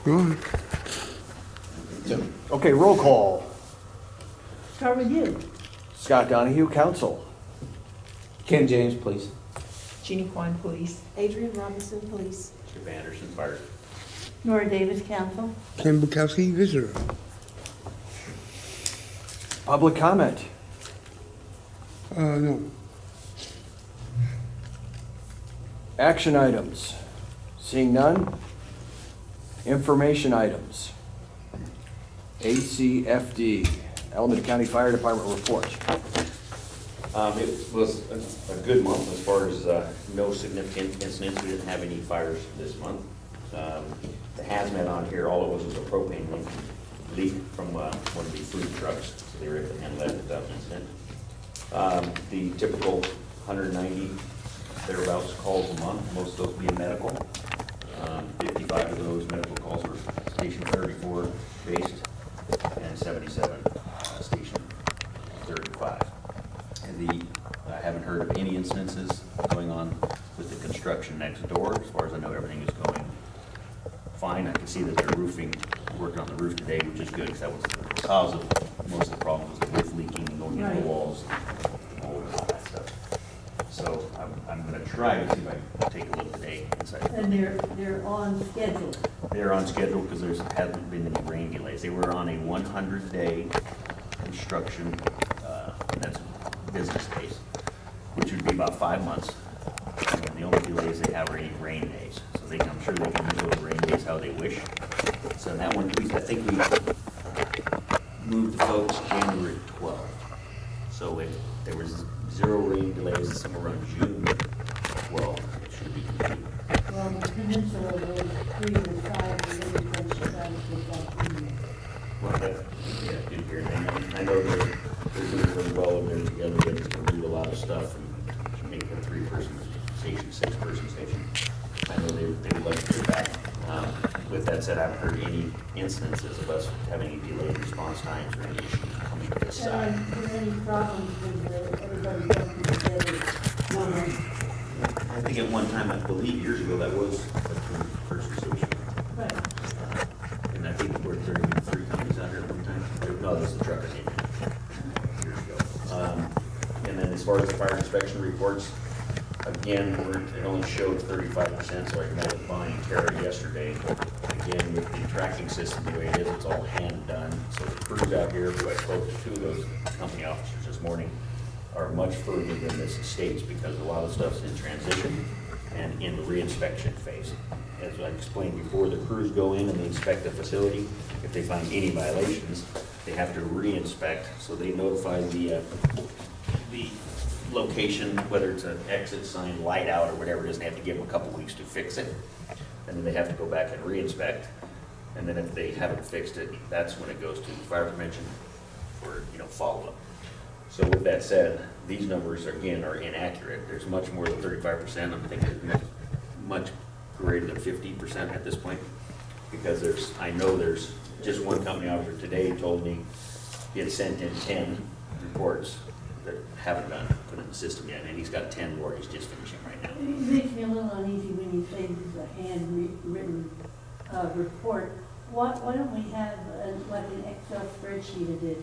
Go on. Okay, roll call. Start with you. Scott Donahue, council. Ken James, please. Jeannie Kwan, Police. Adrian Robinson, Police. Chip Anderson, Fire. Nora Davis, Council. Ken Bukowski, visitor. Public comment. No. Action items. Seeing none. Information items. ACFD, Alameda County Fire Department report. It was a good month as far as no significant incidents. We didn't have any fires this month. The hazmat on here, all it was a propane leak from one of the food trucks. So they were able to handle that without incident. The typical 190 thereabouts calls a month, most of those being medical. 55 of those medical calls were Station 34 based and 77 Station 35. And I haven't heard of any incidences going on with the construction next door. As far as I know, everything is going fine. I can see that they're working on the roof today, which is good, because that was the cause of most of the problem, was the roof leaking and going into Right. the walls, all of that stuff. So I'm going to try to see if I can take a look today inside. And they're on schedule. They're on schedule because there hasn't been any rain delays. They were on a 100-day construction, that's business days, which would be about 5 months. And the only delays they have are any rain days. So I'm sure they can use those rain days how they wish. So in that one, I think we moved the folks January 12th. So if there was 0 rain delays somewhere around June 12th, it should be complete. Well, the peninsula was 3 to 5, and then we shut out with that. Well, yeah, good hear. I know they're doing really well and they're together, they can do a lot of stuff and make a 3-person station, 6-person station. I know they would like to get back. With that said, I haven't heard any incidences of us having any delayed response times or any issues coming to this side. And are there any problems with everybody working together? I think at one time, I believe years ago, that was a 3-person station. Right. And I think there were 33 companies out here at one time. No, this is the trucker name years ago. And then as far as the fire inspection reports, again, it only showed 35%, so I met with Bonnie and Tara yesterday. Again, with the tracking system the way it is, it's all hand done. So the crews out here, who I spoke to 2 of those company officers this morning, are much further than this states because a lot of stuff's in transition and in the reinspection phase. As I explained before, the crews go in and they inspect the facility. If they find any violations, they have to re-inspect. So they notify the location, whether it's an exit sign, light out, or whatever it is, and they have to give them a couple weeks to fix it. And then they have to go back and re-inspect. And then if they haven't fixed it, that's when it goes to fire prevention for, follow-up. So with that said, these numbers, again, are inaccurate. There's much more than 35%. I'm thinking much greater than 50% at this point. Because I know there's just one company officer today told me he had sent in 10 reports that haven't been put in the system yet, and he's got 10 more he's just finishing right now. It makes me a little uneasy when you say this is a handwritten report. Why don't we have like an Excel spreadsheet of it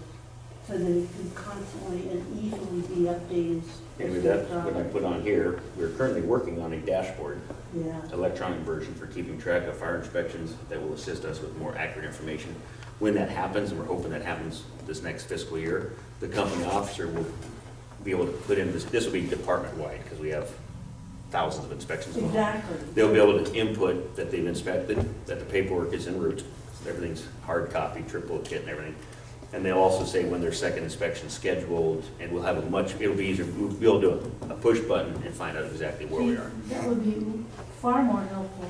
so that it can constantly and easily be updated? And with that, what I put on here, we're currently working on a dashboard, Yeah. electronic version for keeping track of fire inspections that will assist us with more accurate information. When that happens, and we're hoping that happens this next fiscal year, the company officer will be able to put in this will be department-wide because we have thousands of inspections going on. Exactly. They'll be able to input that they've inspected, that the paperwork is en route, everything's hard copy, triple kit and everything. And they'll also say when their second inspection scheduled, and we'll have it'll be easier, we'll be able to do a push button and find out exactly where we are. That would be far more helpful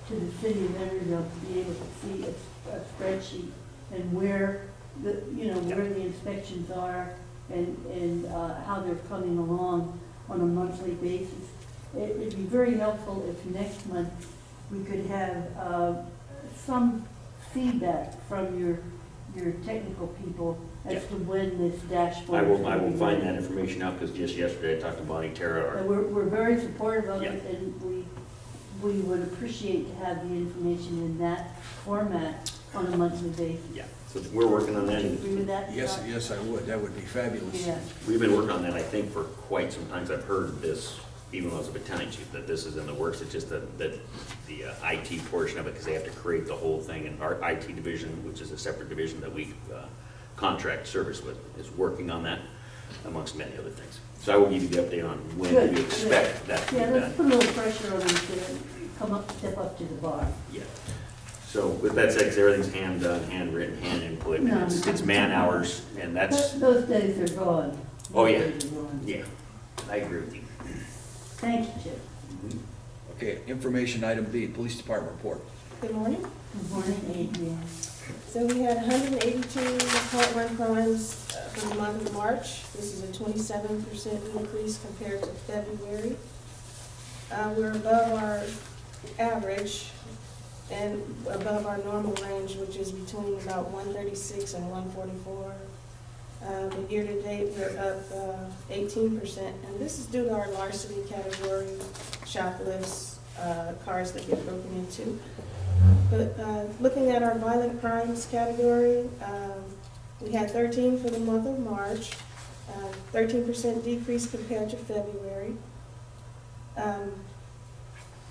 to the city of Emeryville to be able to see a spreadsheet and where where the inspections are and how they're coming along on a monthly basis. It'd be very helpful if next month we could have some feedback from your technical people as to when this dashboard. I will find that information out because just yesterday I talked to Bonnie Tara. And we're very supportive of Yeah. it, and we would appreciate to have the information in that format on a monthly basis. Yeah, so we're working on that. Do you agree with that? Yes, Scott? yes, I would. That would be fabulous. Yeah. We've been working on that, I think, for quite some time. I've heard this, even though I was a battalion chief, that this is in the works. It's just that the IT portion of it, because they have to create the whole thing. And our IT division, which is a separate division that we contract service with, is working on that, amongst many other things. So I will give you the update on when Good, we expect that to be Yeah, done. let's put a little pressure on them to come up, step up to the bar. Yeah. So with that said, 'cause everything's hand done, handwritten, hand input, No. it's man hours, and that's, Those days are gone. Oh, yeah. Those days are gone. yeah, I agree with you. Thank you, Chip. Okay, information item B, Police Department report. Good morning. Good morning, Adrian. So we had 182 Part 1 crimes for the month of March. This is a 27% increase compared to February. We're above our average and above our normal range, which is between about 136 and 144. But year-to-date, we're up 18%, and this is due to our larceny category, shoplifts, cars that get broken into. But looking at our violent crimes category, we had 13 for the month of March, 13% decrease compared to February.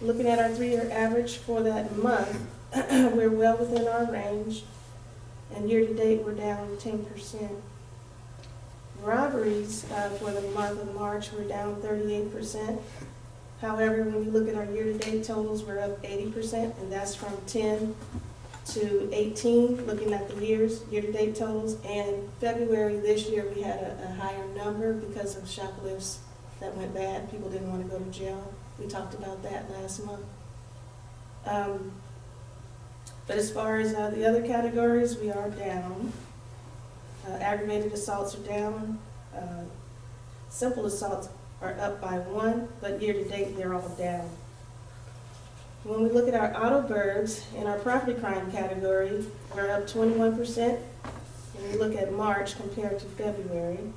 Looking at our 3-year average for that month, we're well within our range, and year-to-date, we're down 10%. Robberies for the month of March were down 38%. However, when you look at our year-to-date totals, we're up 80%, and that's from 10 to 18, looking at the year-to-date totals. And February this year, we had a higher number because of shoplifts that went bad. People didn't want to go to jail. We talked about that last month. But as far as the other categories, we are down. Aggravated assaults are down. Simple assaults are up by 1, but year-to-date, they're all down. When we look at our auto burgs in our property crime category, we're up 21%. When we look at March compared to February,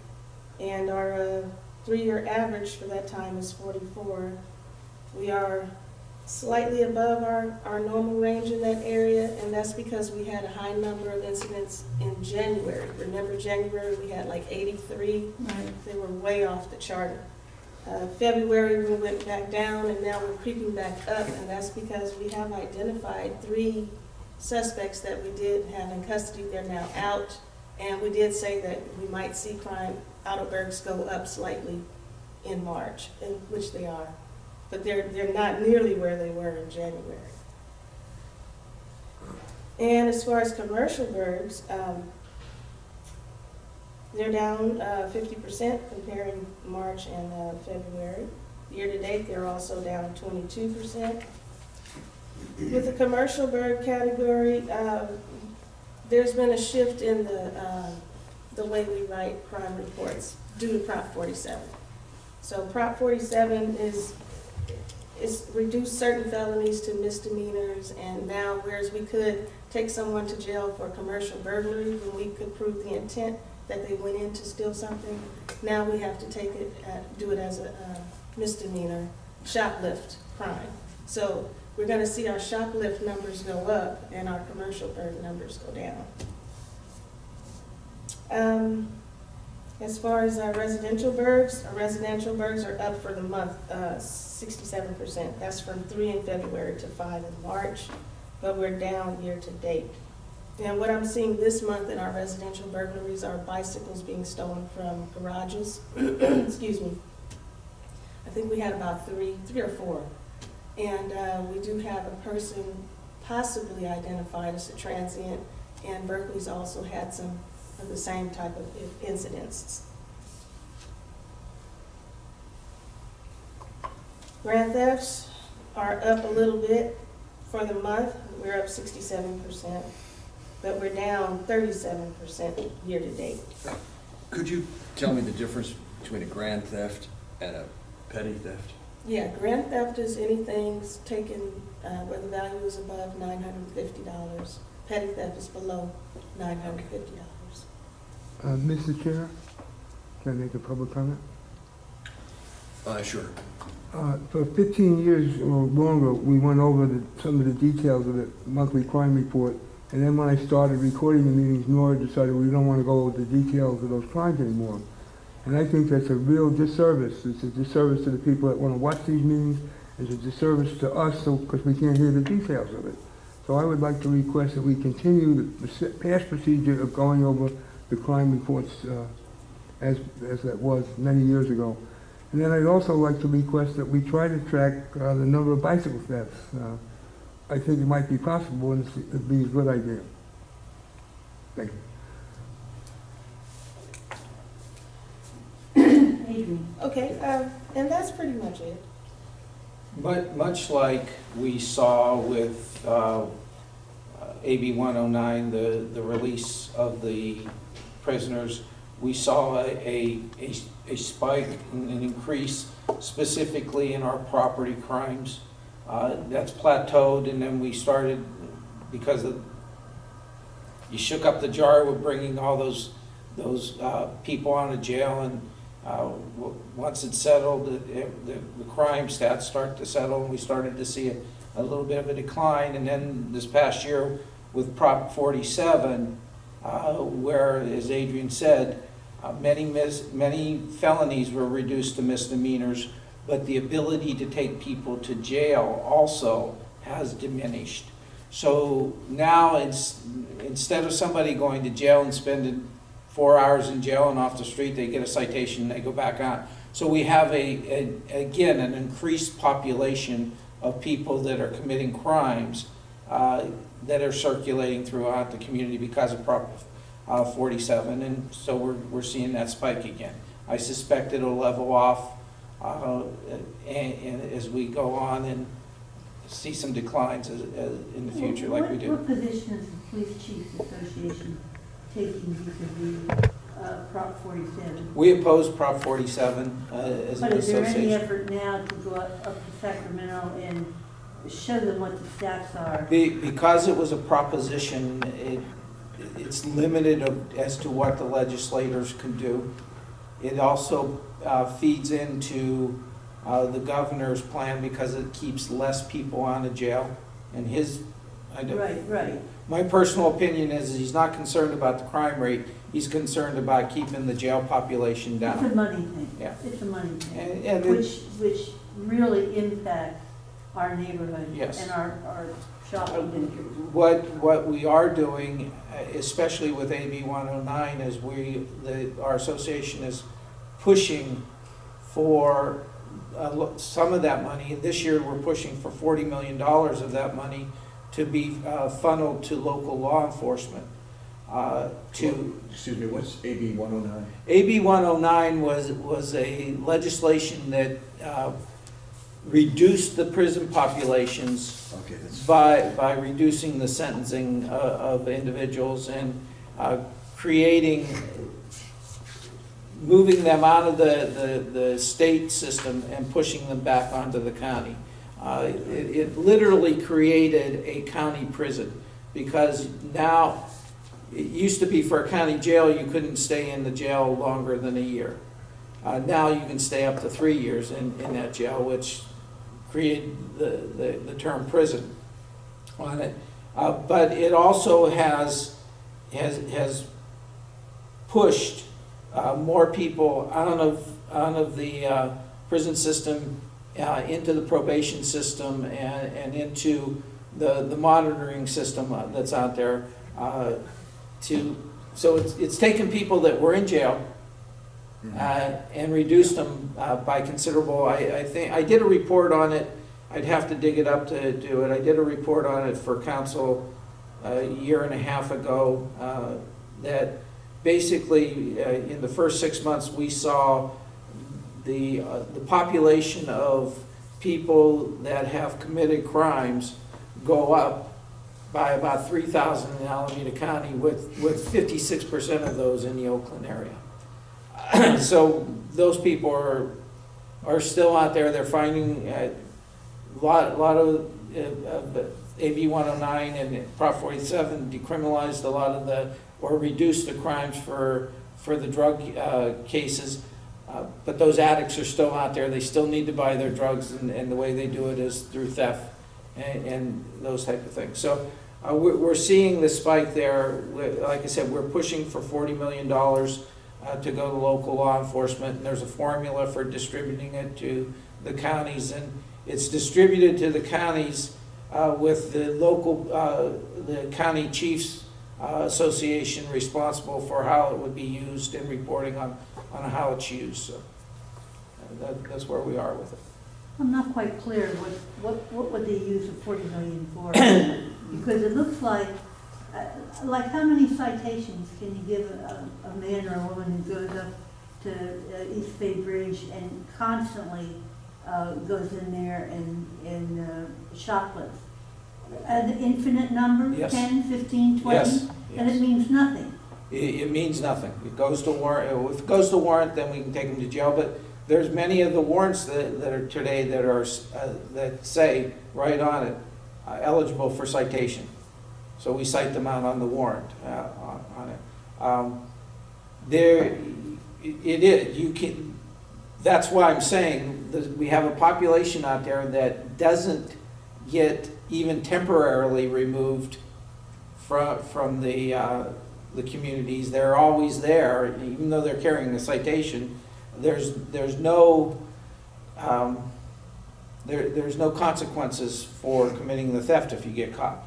and our 3-year average for that time is 44. We are slightly above our normal range in that area, and that's because we had a high number of incidents in January. Remember January, we had like 83. Right. They were way off the chart. February, we went back down, and now we're creeping back up, and that's because we have identified 3 suspects that we did have in custody. They're now out, and we did say that we might see crime, auto burgs go up slightly in March, which they are. But they're not nearly where they were in January. And as far as commercial burgs, they're down 50% comparing March and February. Year-to-date, they're also down 22%. With the commercial burg category, there's been a shift in the way we write crime reports due to Prop 47. So Prop 47 is reduced certain felonies to misdemeanors, and now whereas we could take someone to jail for commercial burglary when we could prove the intent that they went in to steal something, now we have to take it, do it as a misdemeanor shoplift crime. So we're going to see our shoplift numbers go up and our commercial burg numbers go down. As far as our residential burgs are up for the month 67%. That's from 3 in February to 5 in March, but we're down year to date. And what I'm seeing this month in our residential burglaries are bicycles being stolen from garages. Excuse me. I think we had about three or four. And we do have a person possibly identified as a transient, and Berkeley's also had some of the same type of incidents. Grand thefts are up a little bit for the month. We're up 67%, but we're down 37% year to date. Could you tell me the difference between a grand theft and a petty theft? Yeah, grand theft is anything taken where the value is above $950. Petty theft is below $950. Mr. Chair, can I make a public comment? Sure. For 15 years or longer, we went over some of the details of the monthly crime report, and then when I started recording the meetings, Nora decided we don't want to go over the details of those crimes anymore. And I think that's a real disservice. It's a disservice to the people that want to watch these meetings. It's a disservice to us because we can't hear the details of it. So I would like to request that we continue the past procedure of going over the crime reports as that was many years ago. And then I'd also like to request that we try to track the number of bicycle thefts. I think it might be possible, and it'd be a good idea. Thank you. Adrian? Okay, and that's pretty much it. But much like we saw with AB 109, the release of the prisoners, we saw a spike, an increase specifically in our property crimes. That's plateaued, and then we started, because you shook up the jar with bringing all those people out of jail, and once it settled, the crime stats start to settle, and we started to see a little bit of a decline. And then this past year with Prop 47, where, as Adrian said, many felonies were reduced to misdemeanors, but the ability to take people to jail also has diminished. So now instead of somebody going to jail and spending 4 hours in jail and off the street, they get a citation and they go back on. So we have again an increased population of people that are committing crimes that are circulating throughout the community because of Prop 47, and so we're seeing that spike again. I suspect it'll level off and as we go on and see some declines as in the future, like we do. What position is the Police Chiefs Association taking vis-a-vis Prop 47? We oppose Prop 47 as an But is there any association. effort now to go up to Sacramento and show them what the stats are? Because it was a proposition, it's limited as to what the legislators can do. It also feeds into the governor's plan because it keeps less people out of jail. And Right. my personal opinion is he's not concerned about the crime rate, he's concerned about keeping the jail population It's a down. money thing. Yeah. It's a money thing, And which really impacts our neighborhood Yes. and our shopping district. What we are doing, especially with AB 109, is our association is pushing for some of that money. This year, we're pushing for $40 million of that money to be funneled to local law enforcement. Excuse me, what's AB 109? AB 109 was a legislation that reduced the prison populations Okay, that's, by reducing the sentencing of individuals and moving them out of the state system and pushing them back onto the county. It literally created a county prison, because now, it used to be for a county jail, you couldn't stay in the jail longer than a year. Now you can stay up to 3 years in that jail, which created the term prison on it. But it also has pushed more people out of the prison system into the probation system and into the monitoring system that's out there. So it's taken people that were in jail and reduced them by considerable. I think I did a report on it. I'd have to dig it up to do it. I did a report on it for council a year and a half ago that basically in the first 6 months we saw the population of people that have committed crimes go up by about 3,000 in Alameda County, with 56% of those in the Oakland area. So those people are still out there. They're finding a lot of AB 109 and Prop 47 decriminalized a lot of or reduced the crimes for the drug cases. But those addicts are still out there, they still need to buy their drugs, and the way they do it is through theft and those type of things. So we're seeing the spike there. Like I said, we're pushing for $40 million to go to local law enforcement, and there's a formula for distributing it to the counties, and it's distributed to the counties with the local, the county chiefs association responsible for how it would be used and reporting on how it's used. So that's where we are with it. I'm not quite clear, what would they use the 40 million for? Because it looks like how many citations can you give a man or a woman who goes up to East Bay Bridge and constantly goes in there and shoplifts? An infinite number? Yes. 10, 15, 20? Yes, And it yes. means nothing. It means nothing. It goes to warrant. If it goes to warrant, then we can take them to jail. But there's many of the warrants that are today that are that say right on it eligible for citation. So we cite them out on the warrant on it. There, it is. You can. That's why I'm saying that we have a population out there that doesn't get even temporarily removed from the communities. They're always there, even though they're carrying a citation. There's no consequences for committing the theft if you get caught.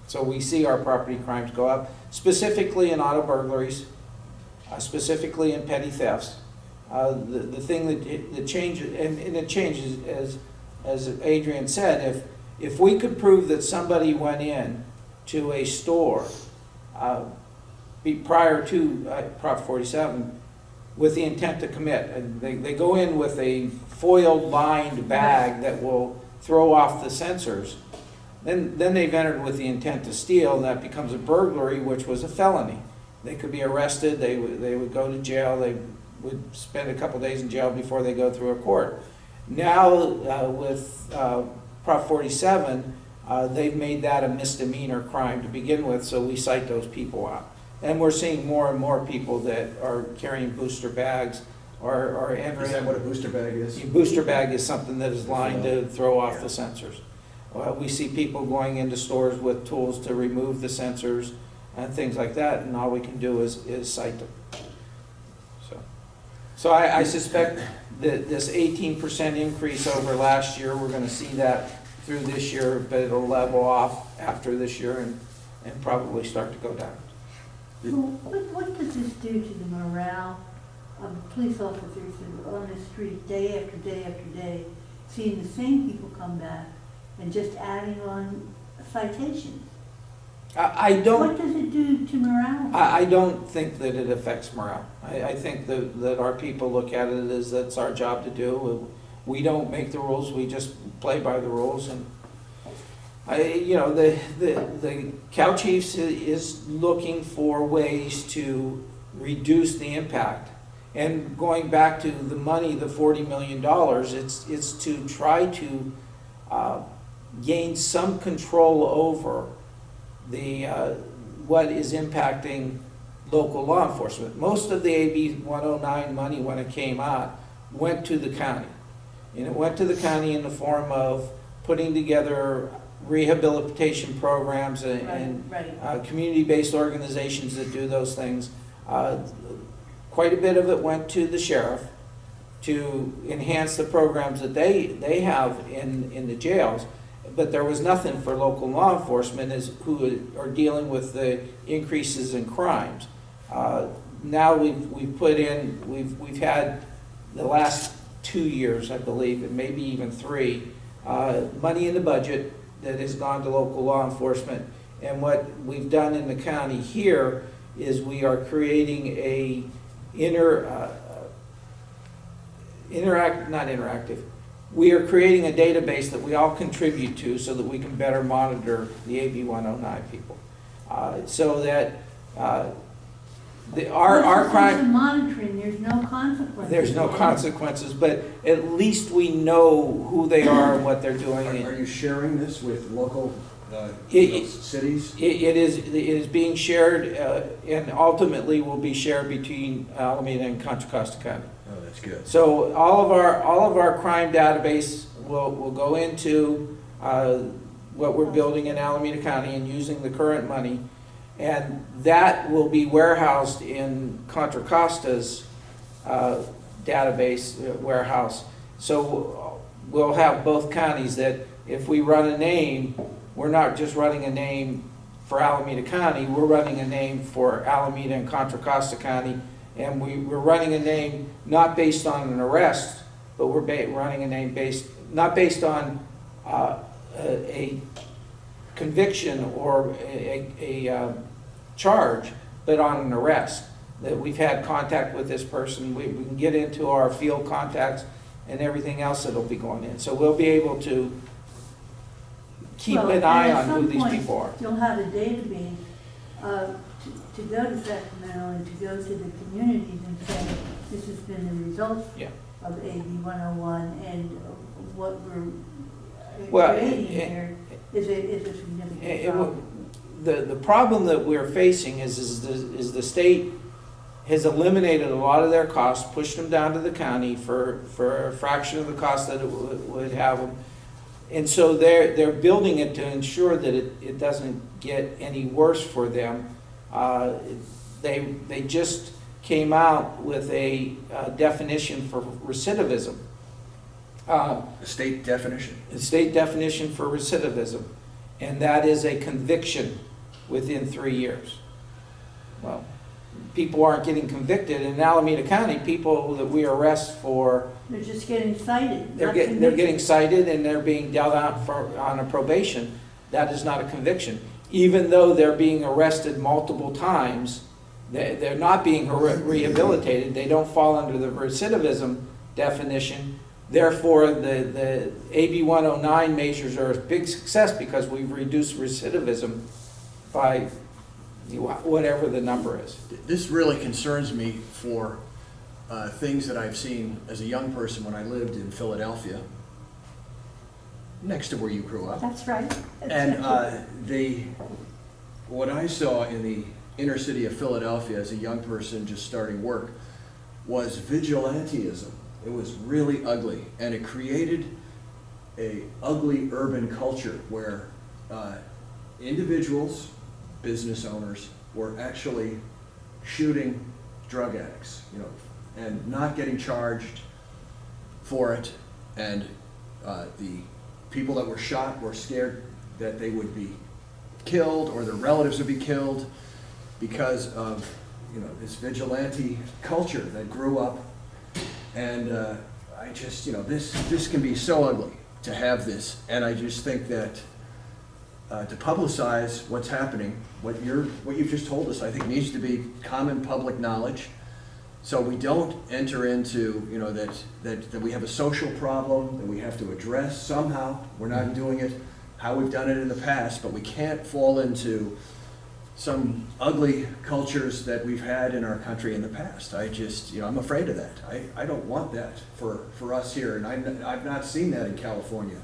So we see our property crimes go up, specifically in auto burglaries, specifically in petty thefts. The thing that changes, and it changes as Adrian said, if we could prove that somebody went in to a store prior to Prop 47 with the intent to commit, and they go in with a foil lined bag that will throw off the sensors, then they've entered with the intent to steal, and that becomes a burglary, which was a felony. They could be arrested, they would go to jail, they would spend a couple days in jail before they go through a court. Now, with Prop 47, they've made that a misdemeanor crime to begin with, so we cite those people out. And we're seeing more and more people that are carrying booster bags or entering. Is that what a booster bag is? A booster bag is something that is lined to throw off the sensors. We see people going into stores with tools to remove the sensors and things like that, and all we can do is cite them. So I suspect that this 18% increase over last year, we're gonna see that through this year, but it'll level off after this year and probably start to go down. So what does this do to the morale of police officers who are on the street day after day after day, seeing the same people come back and just adding on citations? I don't. What does it do to morale? I don't think that it affects morale. I think that our people look at it as that's our job to do. We don't make the rules, we just play by the rules. And the Cal Chiefs is looking for ways to reduce the impact. And going back to the money, the $40 million, it's to try to gain some control over the what is impacting local law enforcement. Most of the AB 109 money, when it came out, went to the county. And it went to the county in the form of putting together rehabilitation programs and community-based organizations that do those things. Quite a bit of it went to the sheriff to enhance the programs that they have in the jails. But there was nothing for local law enforcement who are dealing with the increases in crimes. Now we've had the last 2 years, I believe, and maybe even 3, money in the budget that has gone to local law enforcement. And what we've done in the county here is we are creating a we are creating a database that we all contribute to so that we can better monitor the AB 109 people. So that our crime... monitoring, there's no consequences. There's no consequences, but at least we know who they are and what they're doing. Are you sharing this with local cities? It is being shared and ultimately will be shared between Alameda and Contra Costa County. Oh, that's good. So all of our crime database will go into what we're building in Alameda County and using the current money. And that will be warehoused in Contra Costa's database warehouse. So we'll have both counties that if we run a name, we're not just running a name for Alameda County, we're running a name for Alameda and Contra Costa County. And we're running a name not based on an arrest, but we're running a name not based on a conviction or a charge, but on an arrest. That we've had contact with this person, we can get into our field contacts and everything else that'll be going in. So we'll be able to keep Well, an and eye at on who some these point, people are. You'll have a database to go to Sacramento and to go to the communities and say, this has been the result Yeah. of AB 101 and what we're Well, creating here is a significant It problem. The problem that we're facing is the state has eliminated a lot of their costs, pushed them down to the county for a fraction of the cost that it would have them. And so they're building it to ensure that it doesn't get any worse for them. They just came out with a definition for recidivism. The state definition? The state definition for recidivism, and that is a conviction within 3 years. Well, people aren't getting convicted in Alameda County. People that we arrest for, They're just getting cited. they're not getting convicted. cited and they're being dealt out on a probation. That is not a conviction. Even though they're being arrested multiple times, they're not being rehabilitated. They don't fall under the recidivism definition. Therefore, the AB 109 measures are a big success because we've reduced recidivism by whatever the number is. This really concerns me for things that I've seen as a young person when I lived in Philadelphia, next to where you grew up. That's right. And what I saw in the inner city of Philadelphia as a young person just starting work was vigilantism. It was really ugly, and it created a ugly urban culture where individuals, business owners, were actually shooting drug addicts, and not getting charged for it. And the people that were shot were scared that they would be killed or their relatives would be killed because of this vigilante culture that grew up. And I just, this can be so ugly to have this. And I just think that to publicize what's happening, what you've just told us, I think needs to be common public knowledge. So we don't enter into, that we have a social problem that we have to address somehow. We're not doing it how we've done it in the past, but we can't fall into some ugly cultures that we've had in our country in the past. I just, I'm afraid of that. I don't want that for us here, and I've not seen that in California.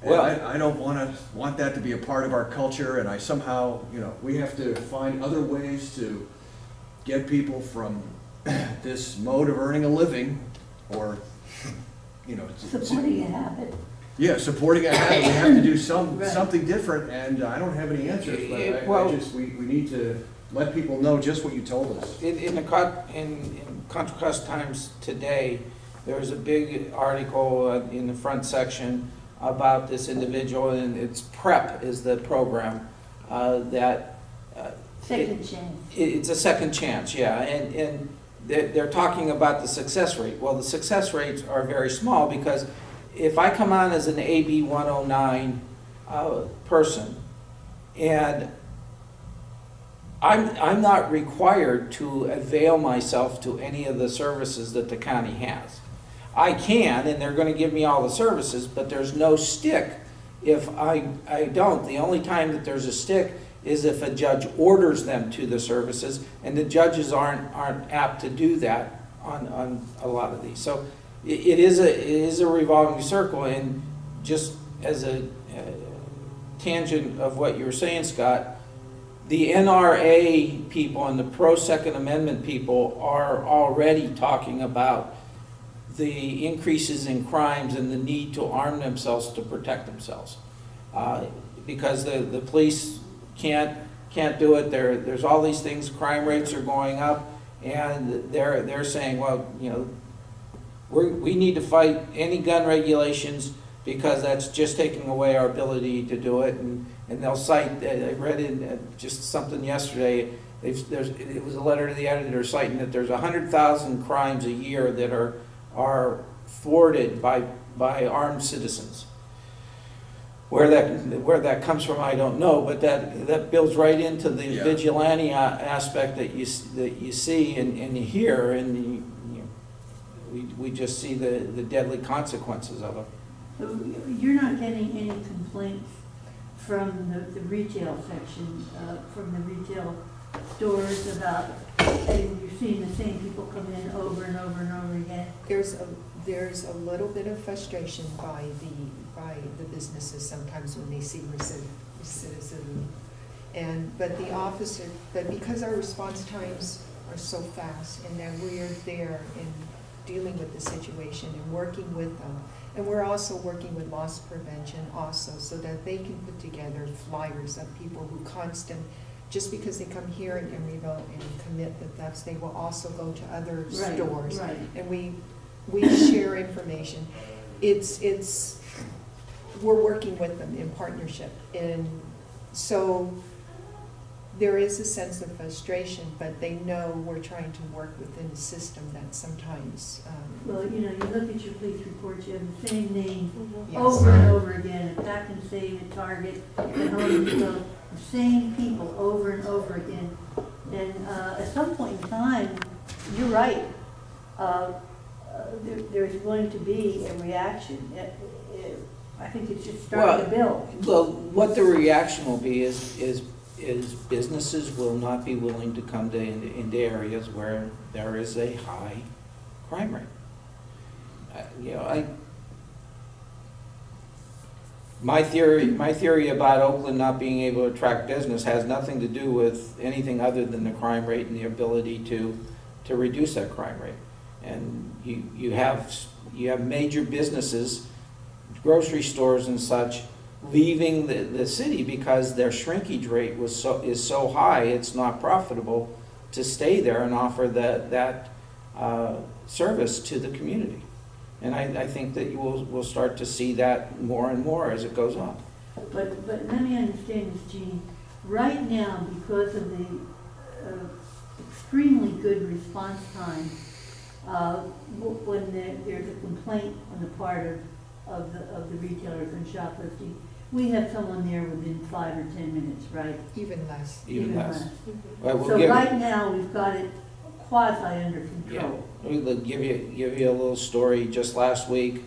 And Well, I don't want that to be a part of our culture, and I somehow, we have to find other ways to get people from this mode of earning a living, or, Supporting a habit. yeah, supporting a habit. We have to do Right. something different, and I don't have any answers, but Well- we need to let people know just what you told us. in Contra Costa Times today, there was a big article in the front section about this individual, and it's PrEP is the program that Second chance. it's a second chance, yeah, and they're talking about the success rate. Well, the success rates are very small because if I come on as an AB 109 person, and I'm not required to avail myself to any of the services that the county has. I can, and they're gonna give me all the services, but there's no stick if I don't. The only time that there's a stick is if a judge orders them to the services, and the judges aren't apt to do that on a lot of these. So it is a revolving circle, and just as a tangent of what you were saying, Scott, the NRA people and the pro-Second Amendment people are already talking about the increases in crimes and the need to arm themselves to protect themselves. Because the police can't do it, there's all these things, crime rates are going up, and they're saying, well, you know, we need to fight any gun regulations because that's just taking away our ability to do it. And they'll cite, I read in just something yesterday, it was a letter to the editor citing that there's 100,000 crimes a year that are thwarted by armed citizens. Where that comes from, I don't know, but that builds right into the Yeah. vigilante aspect that you see and you hear, and we just see the deadly consequences of it. So you're not getting any complaints from the retail section, from the retail stores about, hey, you're seeing the same people come in over and over and over again? There's a little bit of frustration by the businesses sometimes when they see recidivism. But because our response times are so fast and that we're there and dealing with the situation and working with them, and we're also working with loss prevention also, so that they can put together flyers of people who just because they come here in Emeryville and commit the thefts, they will also go to other Right, stores. right. And we share information. We're working with them in partnership. And so there is a sense of frustration, but they know we're trying to work within a system that sometimes, Well, you know, you look at your police reports, you have the same name yes. over and over again, at Pack and Save, at Target, at Home Depot, the same people over and over again. And at some point in time, you're right, there's going to be a reaction. I think it's just starting to build. Well, what the reaction will be is businesses will not be willing to come into areas where there is a high crime rate. My theory about Oakland not being able to attract business has nothing to do with anything other than the crime rate and the ability to reduce that crime rate. And you have major businesses, grocery stores and such, leaving the city because their shrinkage rate is so high, it's not profitable to stay there and offer that service to the community. And I think that we'll start to see that more and more as it goes on. But let me understand this, Jean. Right now, because of the extremely good response time, when there's a complaint on the part of the retailers and shoplifting, we have someone there within 5 or 10 minutes, right? Even less. Even less. Mm-hmm. But we'll So give right now, we've got it quasi under control. We'll give you a little story. Just last week,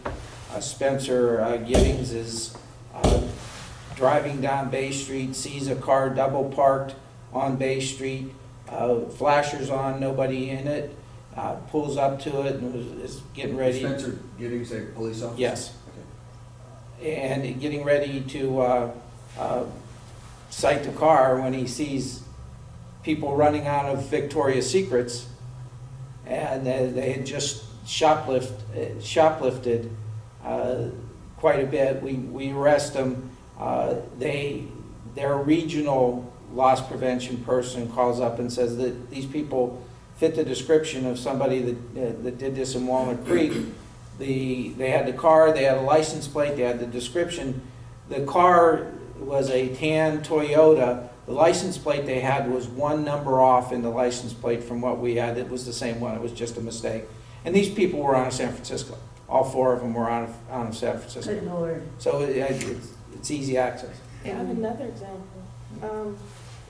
Spencer Giddings is driving down Bay Street, sees a car double parked on Bay Street, flashers on, nobody in it, pulls up to it and is getting ready. Spencer Giddings, a police officer? Yes. And getting ready to cite the car when he sees people running out of Victoria's Secrets, and they had just shoplifted quite a bit. We arrest them. Their regional loss prevention person calls up and says that these people fit the description of somebody that did this in Walnut Creek. They had the car, they had a license plate, they had the description. The car was a tan Toyota. The license plate they had was one number off in the license plate from what we had. It was the same one. It was just a mistake. And these people were out of San Francisco. All 4 of them were out of San Francisco. Good Lord. So it's easy access. I have another example.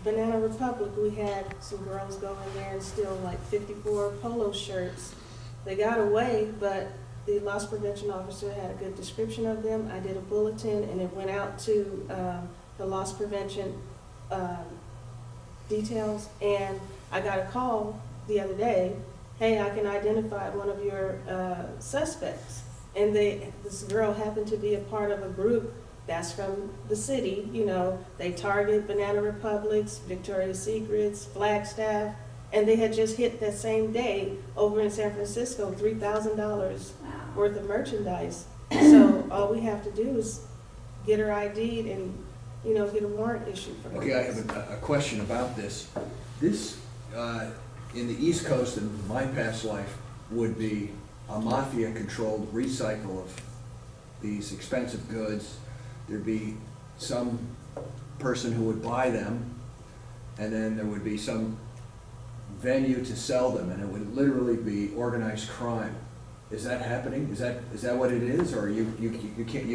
Banana Republic, we had some girls go in there and steal like 54 polo shirts. They got away, but the loss prevention officer had a good description of them. I did a bulletin and it went out to the loss prevention details, and I got a call the other day, hey, I can identify one of your suspects. And this girl happened to be a part of a group that's from the city, you know, they target Banana Republics, Victoria's Secrets, Flagstaff, and they had just hit that same day over in San Francisco, $3,000 worth of merchandise. So all we have to do is get her ID'd and, you know, get a warrant issued for her. Okay, I have a question about this. This, in the East Coast in my past life, would be a mafia-controlled recycle of these expensive goods. There'd be some person who would buy them, and then there would be some venue to sell them, and it would literally be organized crime. Is that happening? Is that what it is, or you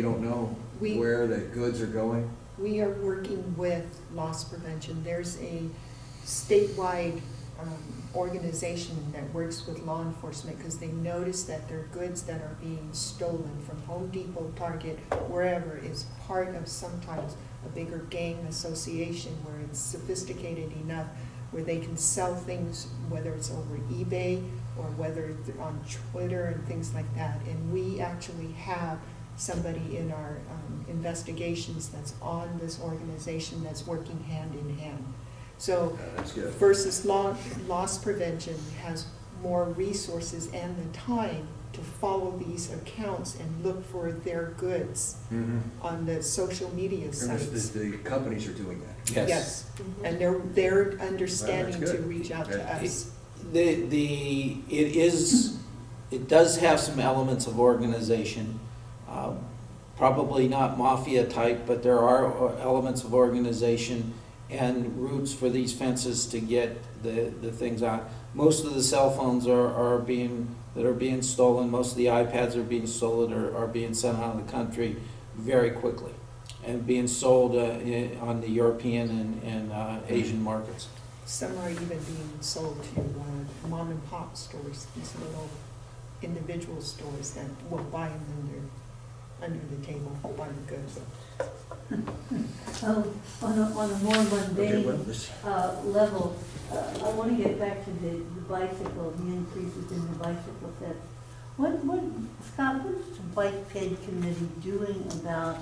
don't know We- where the goods are going? We are working with loss prevention. There's a statewide organization that works with law enforcement because they notice that there are goods that are being stolen from Home Depot, Target, wherever, is part of sometimes a bigger gang association where it's sophisticated enough where they can sell things, whether it's over eBay or whether it's on Twitter and things like that. And we actually have somebody in our investigations that's on this organization that's working hand in hand. So That's good. versus loss prevention has more resources and the time to follow these accounts and look for their goods on the social media And sites. the companies are doing that. Yes, Mhm. and they're understanding Well, that's to good. reach out to us. It does have some elements of organization, probably not mafia type, but there are elements of organization and routes for these fences to get the things out. Most of the cell phones are being stolen, most of the iPads are being stolen or are being sent out of the country very quickly and being sold on the European and Asian markets. Some are even being sold to mom and pop stores, these little individual stores that will buy them under the table, buy the goods. On a more Okay, mundane well, this, level, I want to get back to the bicycle, the increases in the bicycle theft. Scott, what is the bike ped committee doing about,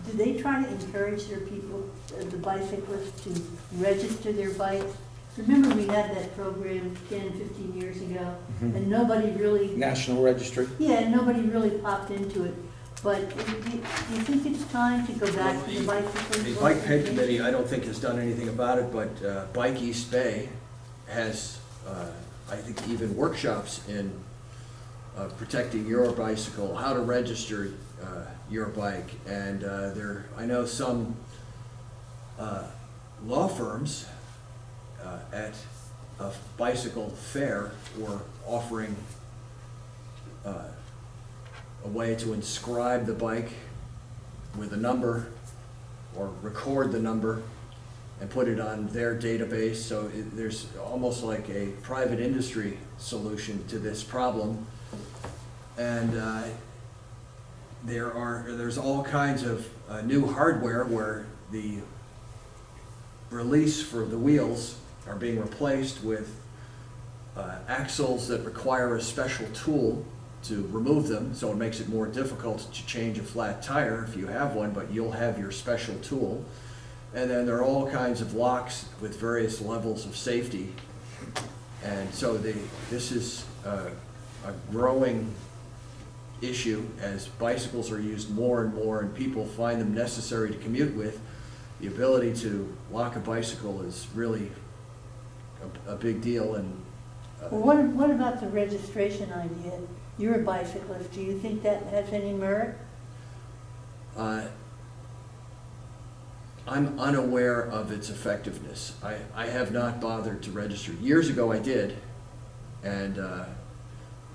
do they try to encourage their people, the bicyclists, to register their bikes? Remember we had that program 10, 15 years ago, and nobody really, National Registry. yeah, nobody really popped into it. But do you think it's time to go back to the bicycle? the Bike Ped Committee, I don't think has done anything about it, but Bike East Bay has, I think, even workshops in protecting your bicycle, how to register your bike. And I know some law firms at a bicycle fair were offering a way to inscribe the bike with a number or record the number and put it on their database. So there's almost like a private industry solution to this problem. And there's all kinds of new hardware where the release for the wheels are being replaced with axles that require a special tool to remove them, so it makes it more difficult to change a flat tire if you have one, but you'll have your special tool. And then there are all kinds of locks with various levels of safety. And so this is a growing issue as bicycles are used more and more and people find them necessary to commute with. The ability to lock a bicycle is really a big deal. And Well, what about the registration idea? You're a bicyclist, do you think that has any merit? I'm unaware of its effectiveness. I have not bothered to register. Years ago I did, and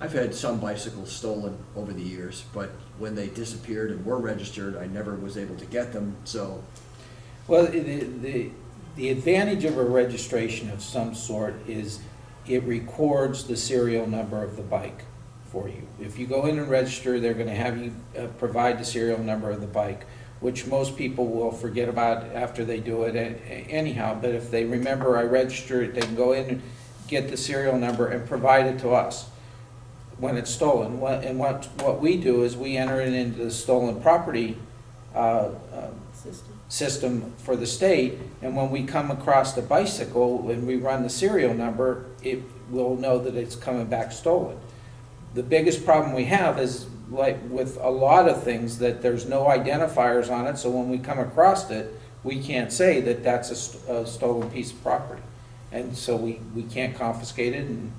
I've had some bicycles stolen over the years, but when they disappeared and were registered, I never was able to get them, so. Well, the advantage of a registration of some sort is it records the serial number of the bike for you. If you go in and register, they're going to have you provide the serial number of the bike, which most people will forget about after they do it anyhow. But if they remember I registered, they can go in and get the serial number and provide it to us when it's stolen. And what we do is we enter it into the stolen property system for the state, and when we come across the bicycle and we run the serial number, it will know that it's coming back stolen. The biggest problem we have is, like with a lot of things, that there's no identifiers on it, so when we come across it, we can't say that that's a stolen piece of property. And so we can't confiscate it, and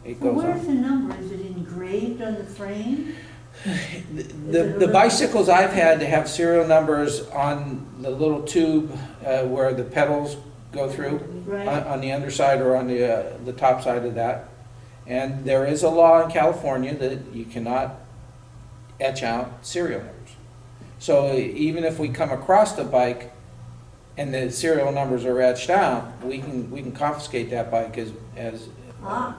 it Well, goes where's on. the number? Is it engraved on the frame? The bicycles I've had to have serial numbers on the little tube where the pedals go through, Right? on the underside or on the top side of that. And there is a law in California that you cannot etch out serial numbers. So even if we come across the bike and the serial numbers are etched out, we can confiscate that bike as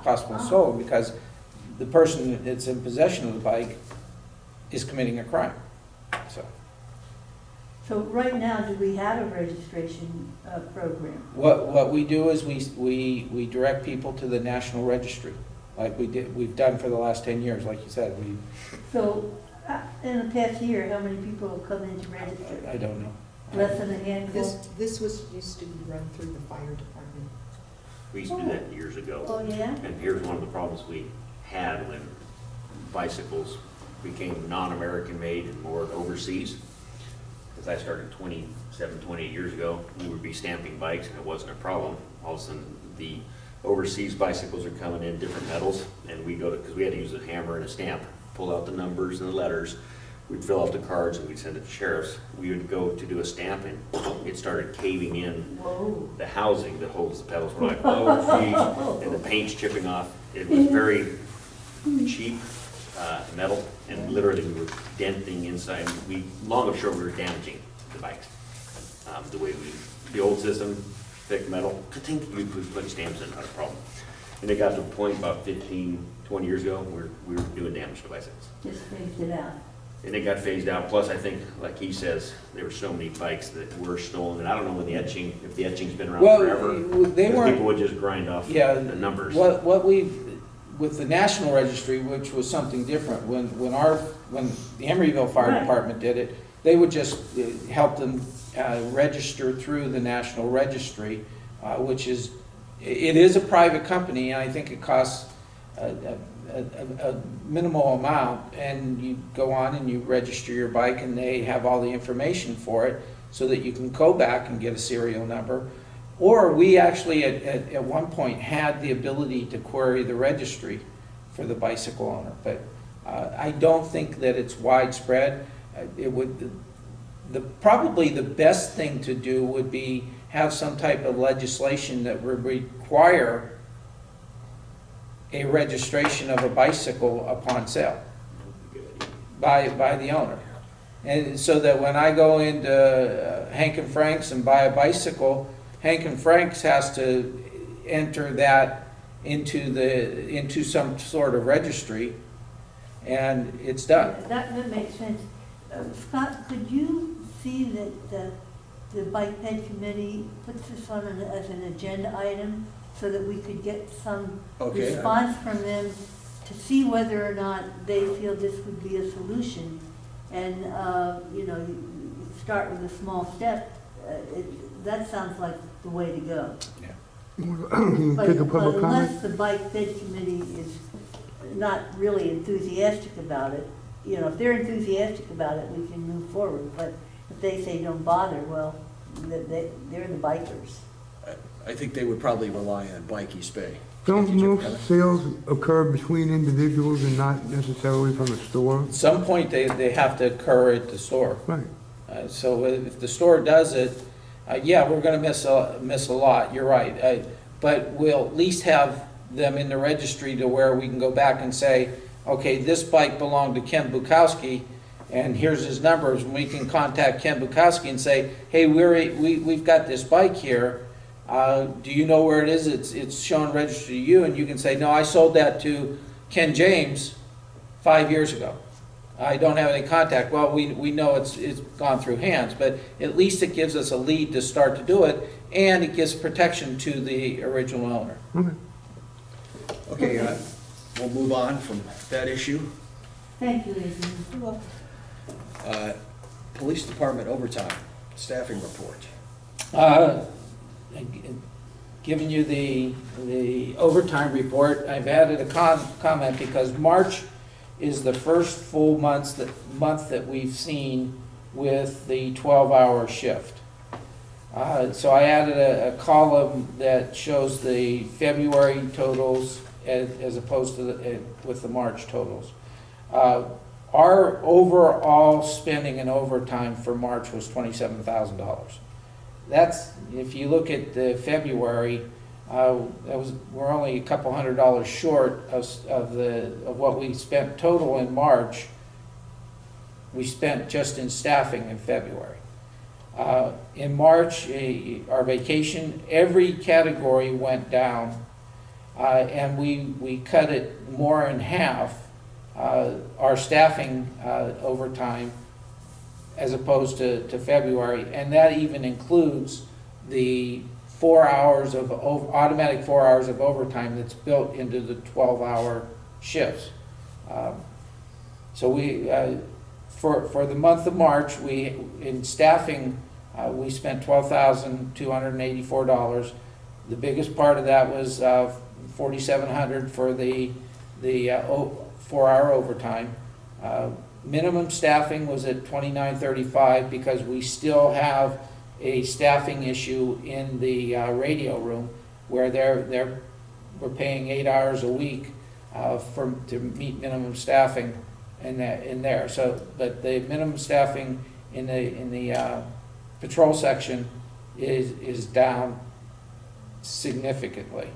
possible stolen, because the person that's in possession of the bike is committing a crime. So right now, do we have a registration program? What we do is we direct people to the National Registry, like we've done for the last 10 years, like you said. So in the past year, how many people have come in to register? I don't know. Less than a handful? This used to be run through the fire department. We used to do that years ago. Oh, yeah? And here's one of the problems we had when bicycles became non-American made and more overseas. Because I started 27, 28 years ago, we would be stamping bikes and it wasn't a problem. All of a sudden, the overseas bicycles are coming in different metals, and we go to, because we had to use a hammer and a stamp, pull out the numbers and the letters. We'd fill out the cards and we'd send it to sheriffs. We would go to do a stamp and it started caving in Whoa. the housing that holds the pedals. We're like, oh geez, and the paint's chipping off. It was very cheap metal, and literally we were denting inside. We, long and short, we were damaging the bikes. The way the old system, thick metal, you could put stamps in, not a problem. And it got to a point about 15, 20 years ago, we were doing damage to bicycles. Just phased it out. And it got phased out. Plus, I think, like he says, there were so many bikes that were stolen. And I don't know when the etching, if the etching's been around forever. They Because weren't. people would just grind off Yeah, the numbers. What we, with the National Registry, which was something different, when the Emeryville Fire Right. Department did it, they would just help them register through the National Registry, which is, it is a private company, and I think it costs a minimal amount, and you go on and you register your bike, and they have all the information for it, so that you can go back and get a serial number. Or we actually, at one point, had the ability to query the registry for the bicycle owner, but I don't think that it's widespread. It would, probably the best thing to do would be have some type of legislation that would require a registration of a bicycle upon sale by the owner. And so that when I go into Hank and Frank's and buy a bicycle, Hank and Frank's has to enter that into some sort of registry, and it's done. That makes sense. Scott, could you see that the Bike Ped Committee puts this on as an agenda item, so that we could get some Okay. response from them to see whether or not they feel this would be a solution? And, you start with a small step. That sounds like the way to go. Can you But take a public unless comment? the Bike Ped Committee is not really enthusiastic about it, if they're enthusiastic about it, we can move forward. But if they say don't bother, well, they're the bikers. I think they would probably rely on Bike East Bay. Don't Did you have a most sales occur between individuals and not necessarily from a store? At some point, they have to occur at the store. Right. So if the store does it, yeah, we're gonna miss a lot, you're right. But we'll at least have them in the registry to where we can go back and say, okay, this bike belonged to Ken Bukowski, and here's his numbers, and we can contact Ken Bukowski and say, hey, we've got this bike here, do you know where it is? It's shown registered to you, and you can say, no, I sold that to Ken James 5 years ago. I don't have any contact. Well, we know it's gone through hands, but at least it gives us a lead to start to do it, and it gives protection to the original owner. Okay, we'll move on from that issue. Thank you, Adrian. police department overtime, staffing report. Uh, Giving you the overtime report, I've added a comment because March is the first full month that we've seen with the 12-hour shift. So I added a column that shows the February totals as opposed to with the March totals. Our overall spending in overtime for March was $27,000. That's, if you look at the February, we're only a couple $100 short of what we spent total in March. We spent just in staffing in February. In March, our vacation, every category went down, and we cut it more in half, our staffing overtime as opposed to February, and that even includes the 4 hours of automatic 4 hours of overtime that's built into the 12-hour shifts. So we, for the month of March, in staffing, we spent $12,284. The biggest part of that was $4,700 for the 4-hour overtime. Minimum staffing was at $29.35 because we still have a staffing issue in the radio room where we're paying 8 hours a week to meet minimum staffing in there. So, but the minimum staffing in the patrol section is down significantly.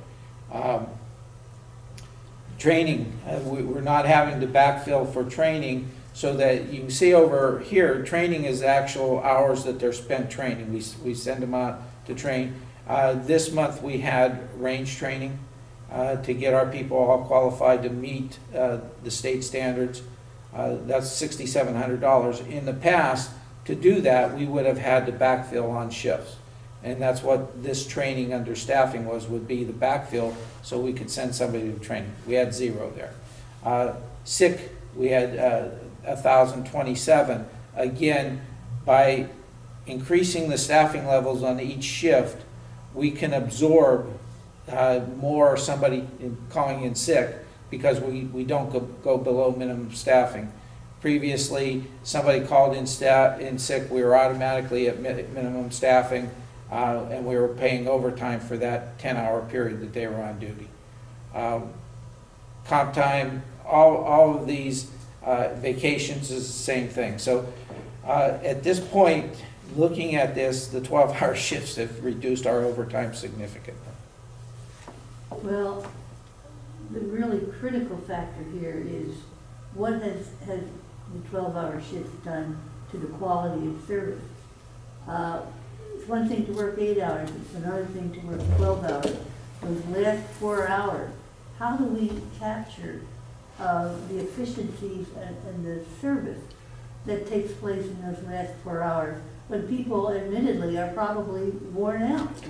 Training, we're not having to backfill for training, so that you can see over here, training is actual hours that they're spent training. We send them out to train. This month we had range training to get our people all qualified to meet the state standards. That's $6,700. In the past, to do that, we would have had to backfill on shifts. And that's what this training under staffing would be the backfill, so we could send somebody to training. We had 0 there. Sick, we had 1,027. Again, by increasing the staffing levels on each shift, we can absorb more somebody calling in sick because we don't go below minimum staffing. Previously, somebody called in sick, we were automatically at minimum staffing, and we were paying overtime for that 10-hour period that they were on duty. Comp time, all of these vacations is the same thing. So at this point, looking at this, the 12-hour shifts have reduced our overtime significantly. Well, the really critical factor here is what has the 12-hour shift done to the quality of service? It's one thing to work 8 hours, it's another thing to work 12 hours. Those last 4 hours, how do we capture the efficiencies and the service that takes place in those last 4 hours when people admittedly are probably worn out?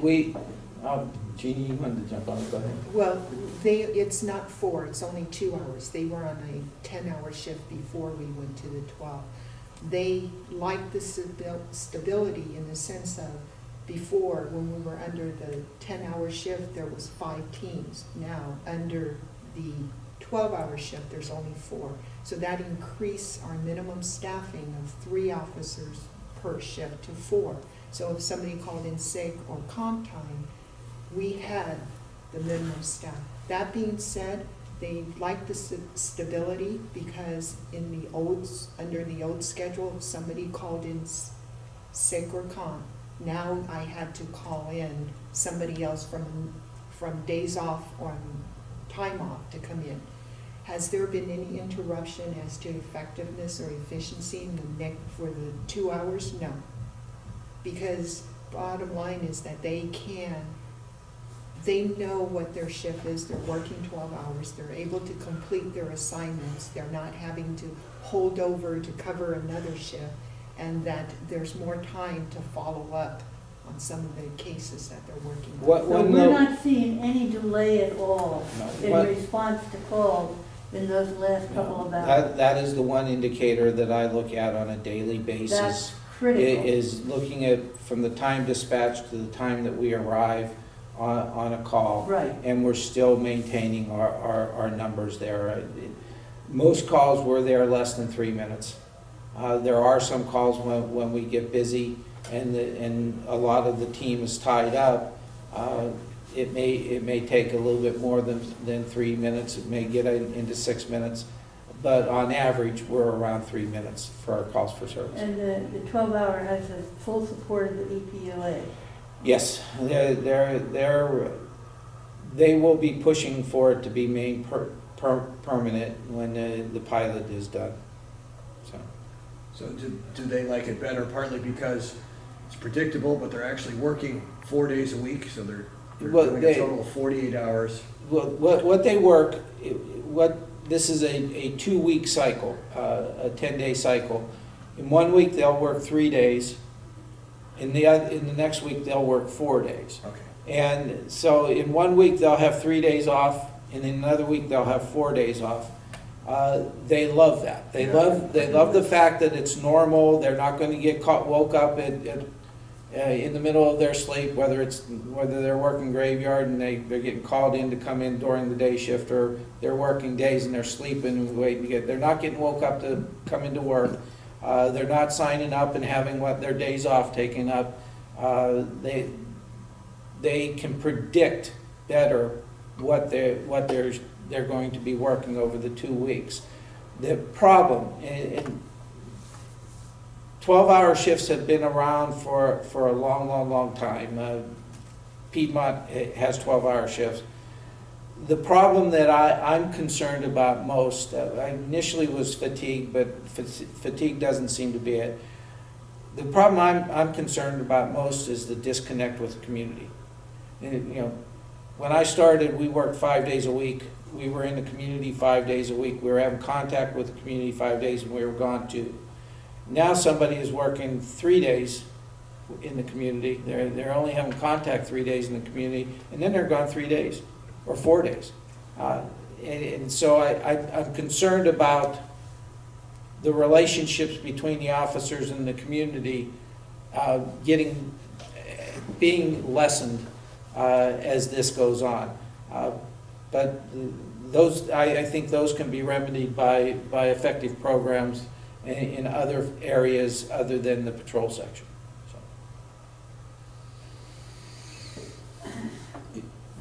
Jeannie, you wanted to jump on it, go ahead. Well, it's not 4, it's only 2 hours. They were on a 10-hour shift before we went to the 12. They like the stability in the sense of before, when we were under the 10-hour shift, there was 5 teams. Now, under the 12-hour shift, there's only 4. So that increased our minimum staffing of 3 officers per shift to 4. So if somebody called in sick or comp time, we had the minimum staff. That being said, they like the stability because under the old schedule, if somebody called in sick or comp, now I had to call in somebody else from days off or time off to come in. Has there been any interruption as to effectiveness or efficiency for the 2 hours? No. Because bottom line is that they know what their shift is, they're working 12 hours, they're able to complete their assignments, they're not having to hold over to cover another shift, and that there's more time to follow up on some of the cases that they're working on. So we're not seeing any delay at all in response to calls in those last couple of hours? That is the one indicator that I look at on a daily basis. That's critical. is looking at from the time dispatched to the time that we arrive on a call. Right. And we're still maintaining our numbers there. Most calls were there less than 3 minutes. There are some calls when we get busy and a lot of the team is tied up. It may take a little bit more than 3 minutes. It may get into 6 minutes. But on average, we're around 3 minutes for our calls for service. And the 12-hour has the full support of the EPOA. Yes, they will be pushing for it to be made permanent when the pilot is done. So do they like it better partly because it's predictable, but they're actually working 4 days a week, so they're Well, doing a total of 48 hours? Well, what they work, this is a 2-week cycle, a 10-day cycle. In 1 week, they'll work 3 days. In the next week, they'll work 4 days. Okay. And so in 1 week, they'll have 3 days off, and in another week, they'll have 4 days off. They love that. They love the fact that it's normal. They're not going to get woke up in the middle of their sleep, whether they're working graveyard and they're getting called in to come in during the day shift, or they're working days and they're sleeping and waiting to get. They're not getting woke up to come into work. They're not signing up and having their days off taken up. They can predict better what they're going to be working over the 2 weeks. The problem, and 12-hour shifts have been around for a long time. Piedmont has 12-hour shifts. The problem that I'm concerned about most, I initially was fatigue, but fatigue doesn't seem to be it. The problem I'm concerned about most is the disconnect with the community. And, when I started, we worked 5 days a week. We were in the community 5 days a week. We were having contact with the community 5 days, and we were gone 2. Now somebody is working 3 days in the community. They're only having contact 3 days in the community, and then they're gone 3 days or 4 days. And so I'm concerned about the relationships between the officers and the community being lessened as this goes on. But I think those can be remedied by effective programs in other areas other than the patrol section.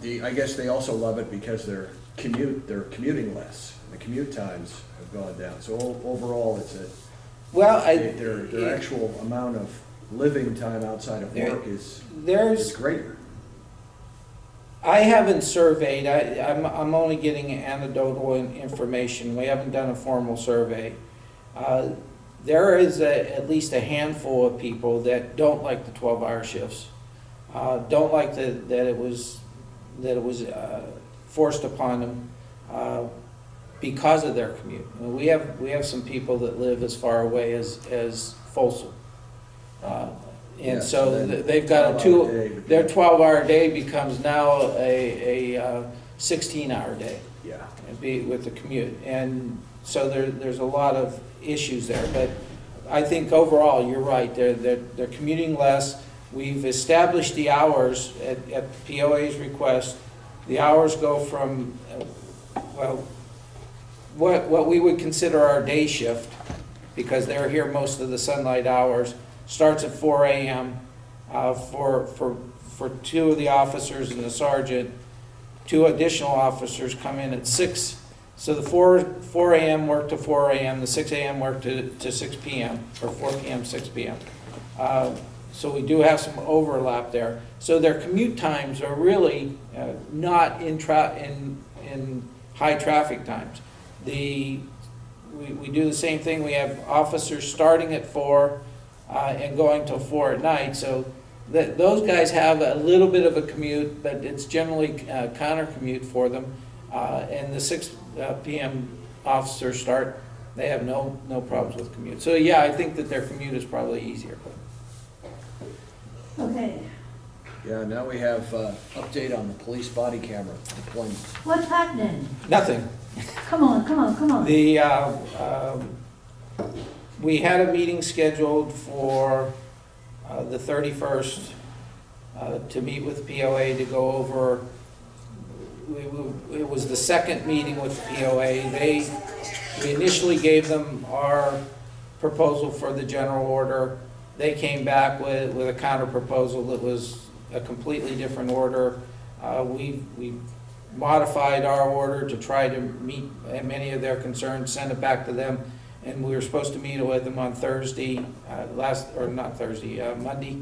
I guess they also love it because they're commuting less. The commute times have gone down. So overall, their actual amount of living time outside of work is greater. I haven't surveyed. I'm only getting anecdotal information. We haven't done a formal survey. There is at least a handful of people that don't like the 12-hour shifts. Don't like that it was forced upon them because of their commute. We have some people that live as far away as Folsom. And so they've got their 12-hour day becomes now a 16-hour day. Yeah. With the commute. And so there's a lot of issues there. But I think overall, you're right. They're commuting less. We've established the hours at POA's request. The hours go from, what we would consider our day shift, because they're here most of the sunlight hours, starts at 4 a.m. For 2 of the officers and the sergeant. 2 additional officers come in at 6. So the 4 a.m. work to 4 a.m., the 6 a.m. work to 6 p.m., or 4 p.m., 6 p.m. So we do have some overlap there. So their commute times are really not in high traffic times. We do the same thing. We have officers starting at 4 and going till 4 at night. So those guys have a little bit of a commute, but it's generally counter commute for them. And the 6 p.m. officers start, they have no problems with commute. So yeah, I think that their commute is probably easier. Okay, Yeah, now we have update on the police body camera deployment. what's happening? Nothing. Come on. The we had a meeting scheduled for the 31st to meet with POA to go over, it was the second meeting with POA. We initially gave them our proposal for the general order. They came back with a counter proposal that was a completely different order. We modified our order to try to meet many of their concerns, send it back to them, and we were supposed to meet with them on Thursday, Monday.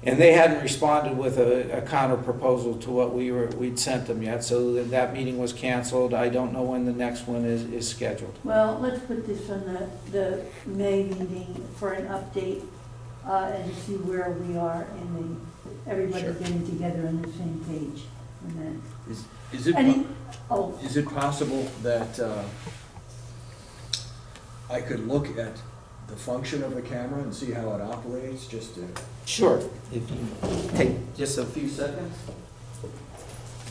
And they hadn't responded with a counter proposal to what we'd sent them yet, so that meeting was canceled. I don't know when the next one is scheduled. Well, let's put this on the May meeting for an update, and see where we are in everybody Sure. getting together on the same page. And then, Is it, is it possible that I could look at the function of the camera and see how it operates, just to? Sure, if you take just a few seconds.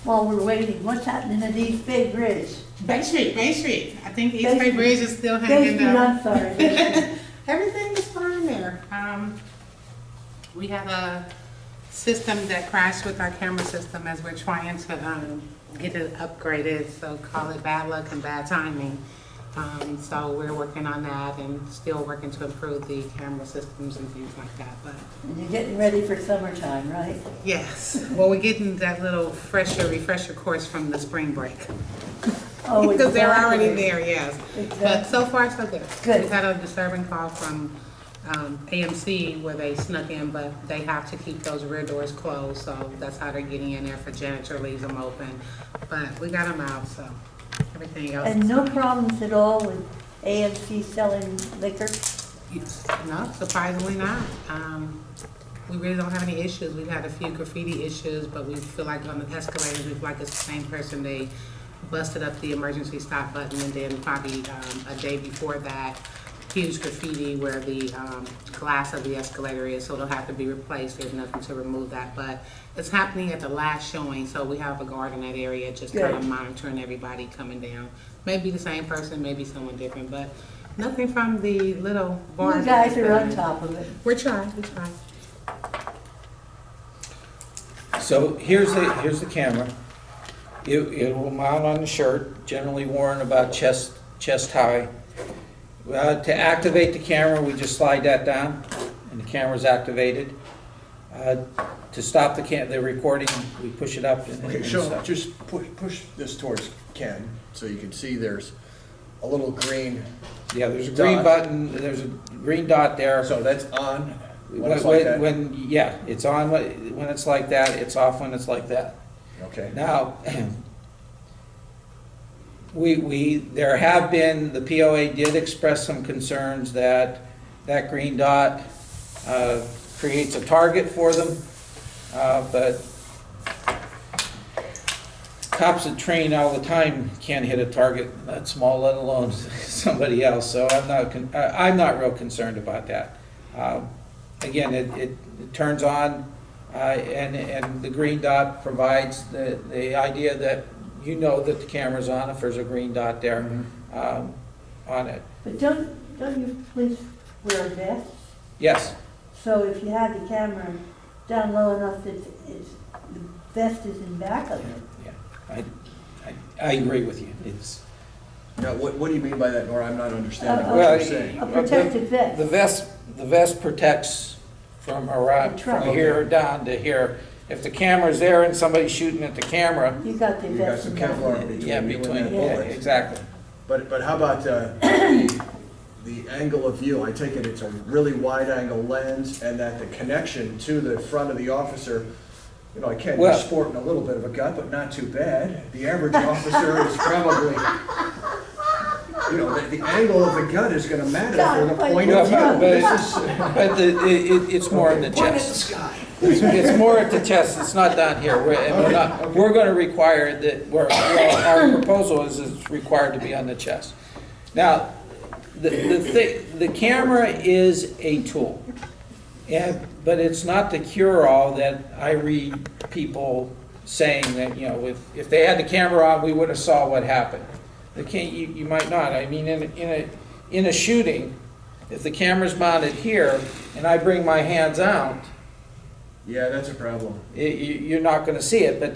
while we're waiting, what's happening at East Bay Bridge? Bay Street, Bay Street. I think East Bay Bay Street. Bridge is still Bay hanging Street, down. I'm sorry. Bay Street. Everything is fine there. We have a system that crashed with our camera system as we're trying to get it upgraded, so call it bad luck and bad timing. So we're working on that and still working to improve the camera systems and things like that, but And you're getting ready for summertime, right? yes. Well, we're getting that little refresher course from the spring break. Oh, Because they're exactly. already there, yes. But Exactly. so far, so good. Good. We've had a disturbing call from AMC where they snuck in, but they have to keep those rear doors closed, so that's how they're getting in there for janitor leaves them open. But we got them out, so everything else. And no problems at all with AMC selling liquor? No, surprisingly not. We really don't have any issues. We've had a few graffiti issues, but we feel like on the escalators, we feel like it's the same person. They busted up the emergency stop button, and then probably a day before that, huge graffiti where the glass of the escalator is, so it'll have to be replaced. There's nothing to remove that, but it's happening at the last showing, so we have a guard in that area just kind of Good. monitoring everybody coming down. Maybe the same person, maybe someone different, but nothing from the little bar. You guys are on top of it. We're trying, we're trying. So here's the camera. It will mount on the shirt, generally worn about chest high. To activate the camera, we just slide that down, and the camera's activated. To stop the recording, we push it up. And Okay, so stop. just push this towards Ken, so you can see there's a little green, Yeah, there's a green dot. button, there's a green dot there. so that's on when it's like that? Yeah, it's on when it's like that, it's off when it's like that. Okay, Now, there have been, the POA did express some concerns that that green dot creates a target for them, but cops that train all the time can't hit a target that small, let alone somebody else, so I'm not real concerned about that. Again, it turns on, and the green dot provides the idea that you know that the camera's on if there's a green dot there on it. But don't you police wear vests? Yes, So if you have the camera down low enough that the vest is in back of it. yeah, I agree with you. It's, now, what do you mean by that, Nora? I'm not understanding what Well, you're saying. A protective vest. the vest protects from around, The truck. from here down to here. If the camera's there and somebody's shooting at the camera, You got the You got vest some in back. Kevlar between you yeah, and between, that yeah, bullet. exactly. But how about the angle of view? I take it it's a really wide angle lens, and that the connection to the front of the officer, you know, I can't, you're Well- sporting a little bit of a gut, but not too bad. The average officer is probably, you know, the angle of the gun is gonna matter for the point of view. But This is- it's more in the Point at the chest. sky. It's more at the chest, it's not down here. We're gonna require that, our proposal is it's required to be on the chest. Now, the camera is a tool, but it's not the cure-all that I read people saying that, you know, if they had the camera on, we would have saw what happened. You might not. I mean, in a shooting, If the camera's mounted here and I bring my hands out, Yeah, that's a problem. you're not gonna see it, but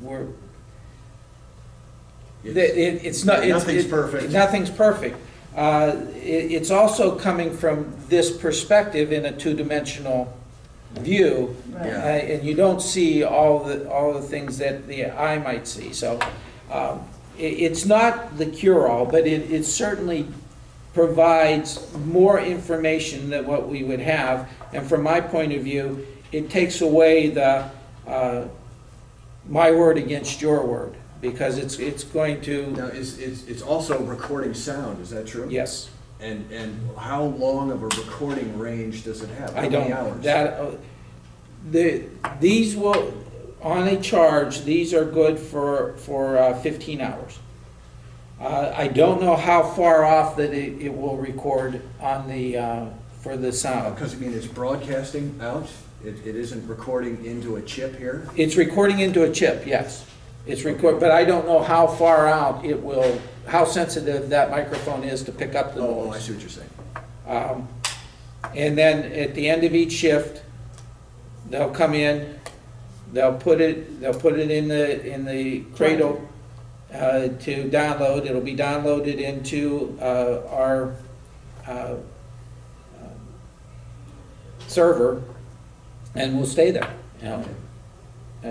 we're, it's not. Nothing's perfect. Nothing's perfect. It's also coming from this perspective in a two-dimensional view, Right. Yeah. and you don't see all the things that the eye might see. So it's not the cure-all, but it certainly provides more information than what we would have. And from my point of view, it takes away the my word against your word, because it's going to, Now, it's also recording sound, is that true? yes. And how long of a recording range does it have? I How don't, many hours? these will, on a charge, these are good for 15 hours. I don't know how far off that it will record on the, for the sound. Because, I mean, it's broadcasting out? It isn't recording into a chip here? It's recording into a chip, yes. It's but I don't know how far out it will, how sensitive that microphone is to pick up the Oh, I noise. see what you're saying. And then at the end of each shift, they'll come in, they'll put it in the cradle to download. It'll be downloaded into our server, and will stay there, you know,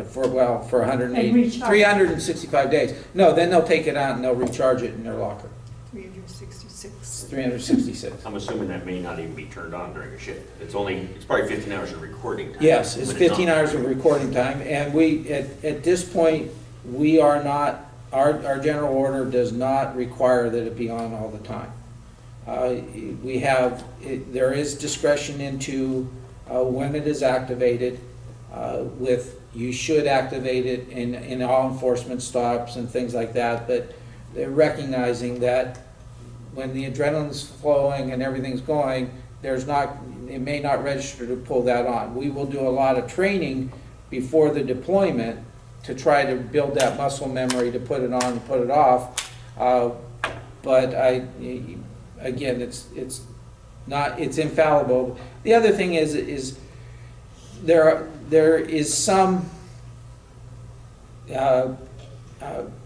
for 180, And recharge. 365 days. No, then they'll take it out and they'll recharge it in their locker. 366. 366. I'm assuming that may not even be turned on during a shift. It's probably 15 hours of recording time. Yes, it's when 15 on. hours of recording time, and we, at this point, we are not, our general order does not require that it be on all the time. We have, there is discretion into when it is activated, you should activate it in all enforcement stops and things like that, but they're recognizing that when the adrenaline's flowing and everything's going, it may not register to pull that on. We will do a lot of training before the deployment to try to build that muscle memory to put it on and put it off. But again, it's infallible. The other thing is there is some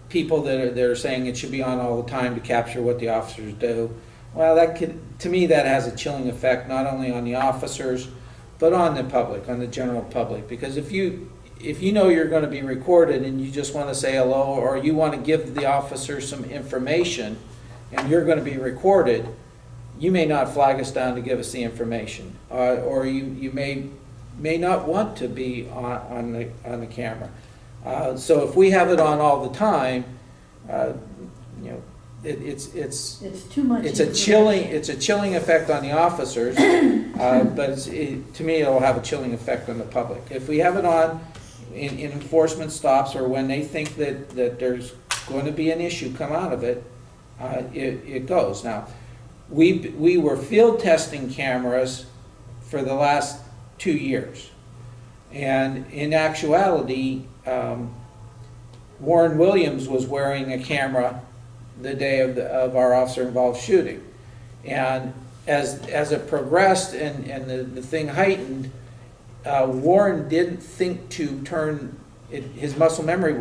people that are saying it should be on all the time to capture what the officers do. Well, to me, that has a chilling effect, not only on the officers, but on the public, on the general public. Because if you know you're going to be recorded and you just want to say hello, or you want to give the officer some information, and you're going to be recorded, you may not flag us down to give us the information, or you may not want to be on the camera. So if we have it on all the time, it's too much. it's a chilling effect on the officers, but to me it'll have a chilling effect on the public. If we have it on in enforcement stops, or when they think that there's going to be an issue come out of it, it goes. Now, we were field testing cameras for the last 2 years, and in actuality, Warren Williams was wearing a camera the day of our officer-involved shooting. And as it progressed and the thing heightened, Warren didn't think to turn, his muscle memory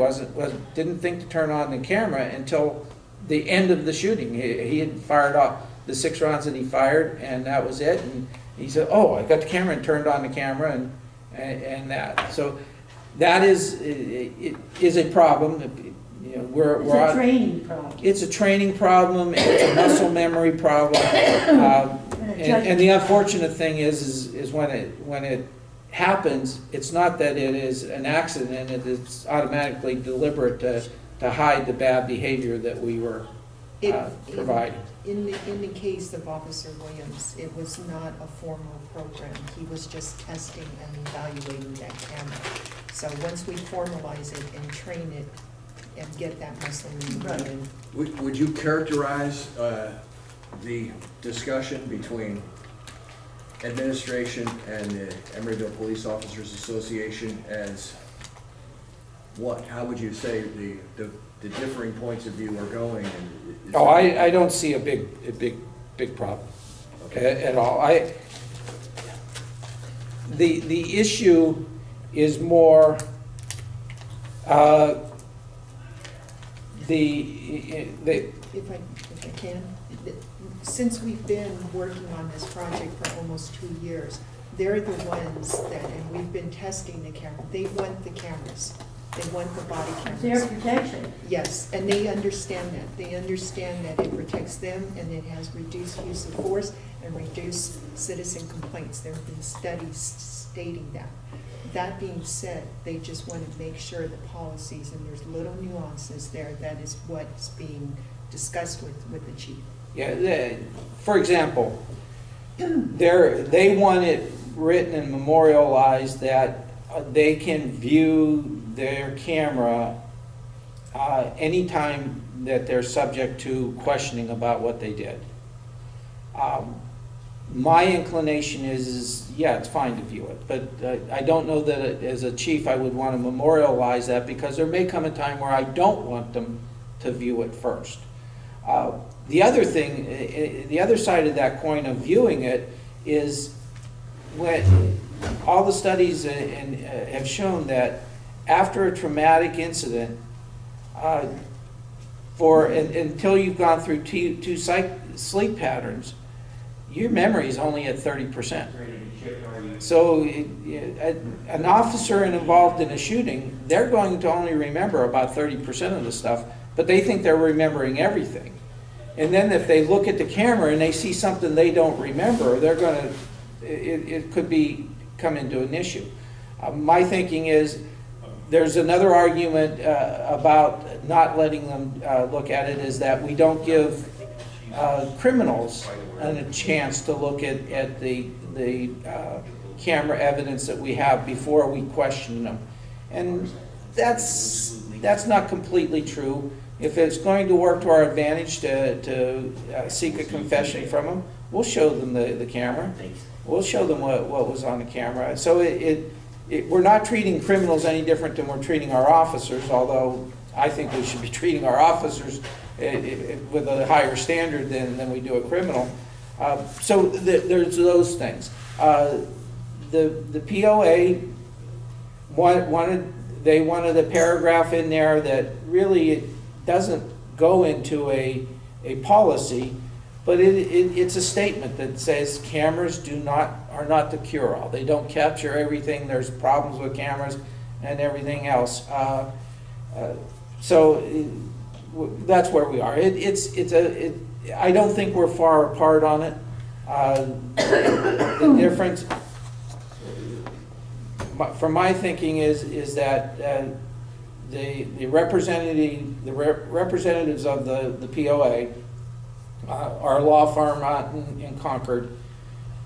didn't think to turn on the camera until the end of the shooting. He had fired off the 6 rounds that he fired, and that was it. And he said, "Oh, I got the camera," and turned on the camera, and that. So that is a problem. You know, It's a training problem. It's a training problem. It's a muscle memory problem. And the unfortunate thing is when it happens, it's not that it is an accident. It's automatically deliberate to hide the bad behavior that we were providing. In the case of Officer Williams, it was not a formal program. He was just testing and evaluating that camera. So once we formalize it and train it and get that muscle memory in. Would you characterize the discussion between administration and the Emeryville Police Officers Association as what? How would you say the differing points of view are going? Oh, I don't see a big problem. at all. The issue is more, If I can, since we've been working on this project for almost 2 years, they're the ones that, and we've been testing the camera, they want the cameras. They want the body It's their cameras. protection. Yes, and they understand that. They understand that it protects them and it has reduced use of force and reduced citizen complaints. There have been studies stating that. That being said, they just want to make sure the policies, and there's little nuances there, that is what's being discussed with the chief. Yeah, for example, they want it written and memorialized that they can view their camera anytime that they're subject to questioning about what they did. My inclination is, yeah, it's fine to view it, but I don't know that as a chief I would want to memorialize that, because there may come a time where I don't want them to view it first. The other thing, the other side of that coin of viewing it is when all the studies have shown that after a traumatic incident, until you've gone through two sleep patterns, your memory is only at 30%. So an officer involved in a shooting, they're going to only remember about 30% of the stuff, but they think they're remembering everything. And then if they look at the camera and they see something they don't remember, they're going to, it could come into an issue. My thinking is, there's another argument about not letting them look at it, is that we don't give criminals a chance to look at the camera evidence that we have before we question them. And that's not completely true. If it's going to work to our advantage to seek a confession from them, we'll show them the camera. We'll show them what was on the camera. So we're not treating criminals any different than we're treating our officers, although I think we should be treating our officers with a higher standard than we do a criminal. So there's those things. The POA wanted a paragraph in there that really doesn't go into a policy, but it's a statement that says cameras are not the cure-all. They don't capture everything. There's problems with cameras and everything else. So that's where we are. I don't think we're far apart on it. The difference, from my thinking, is that the representatives of the POA, our law firm out in Concord,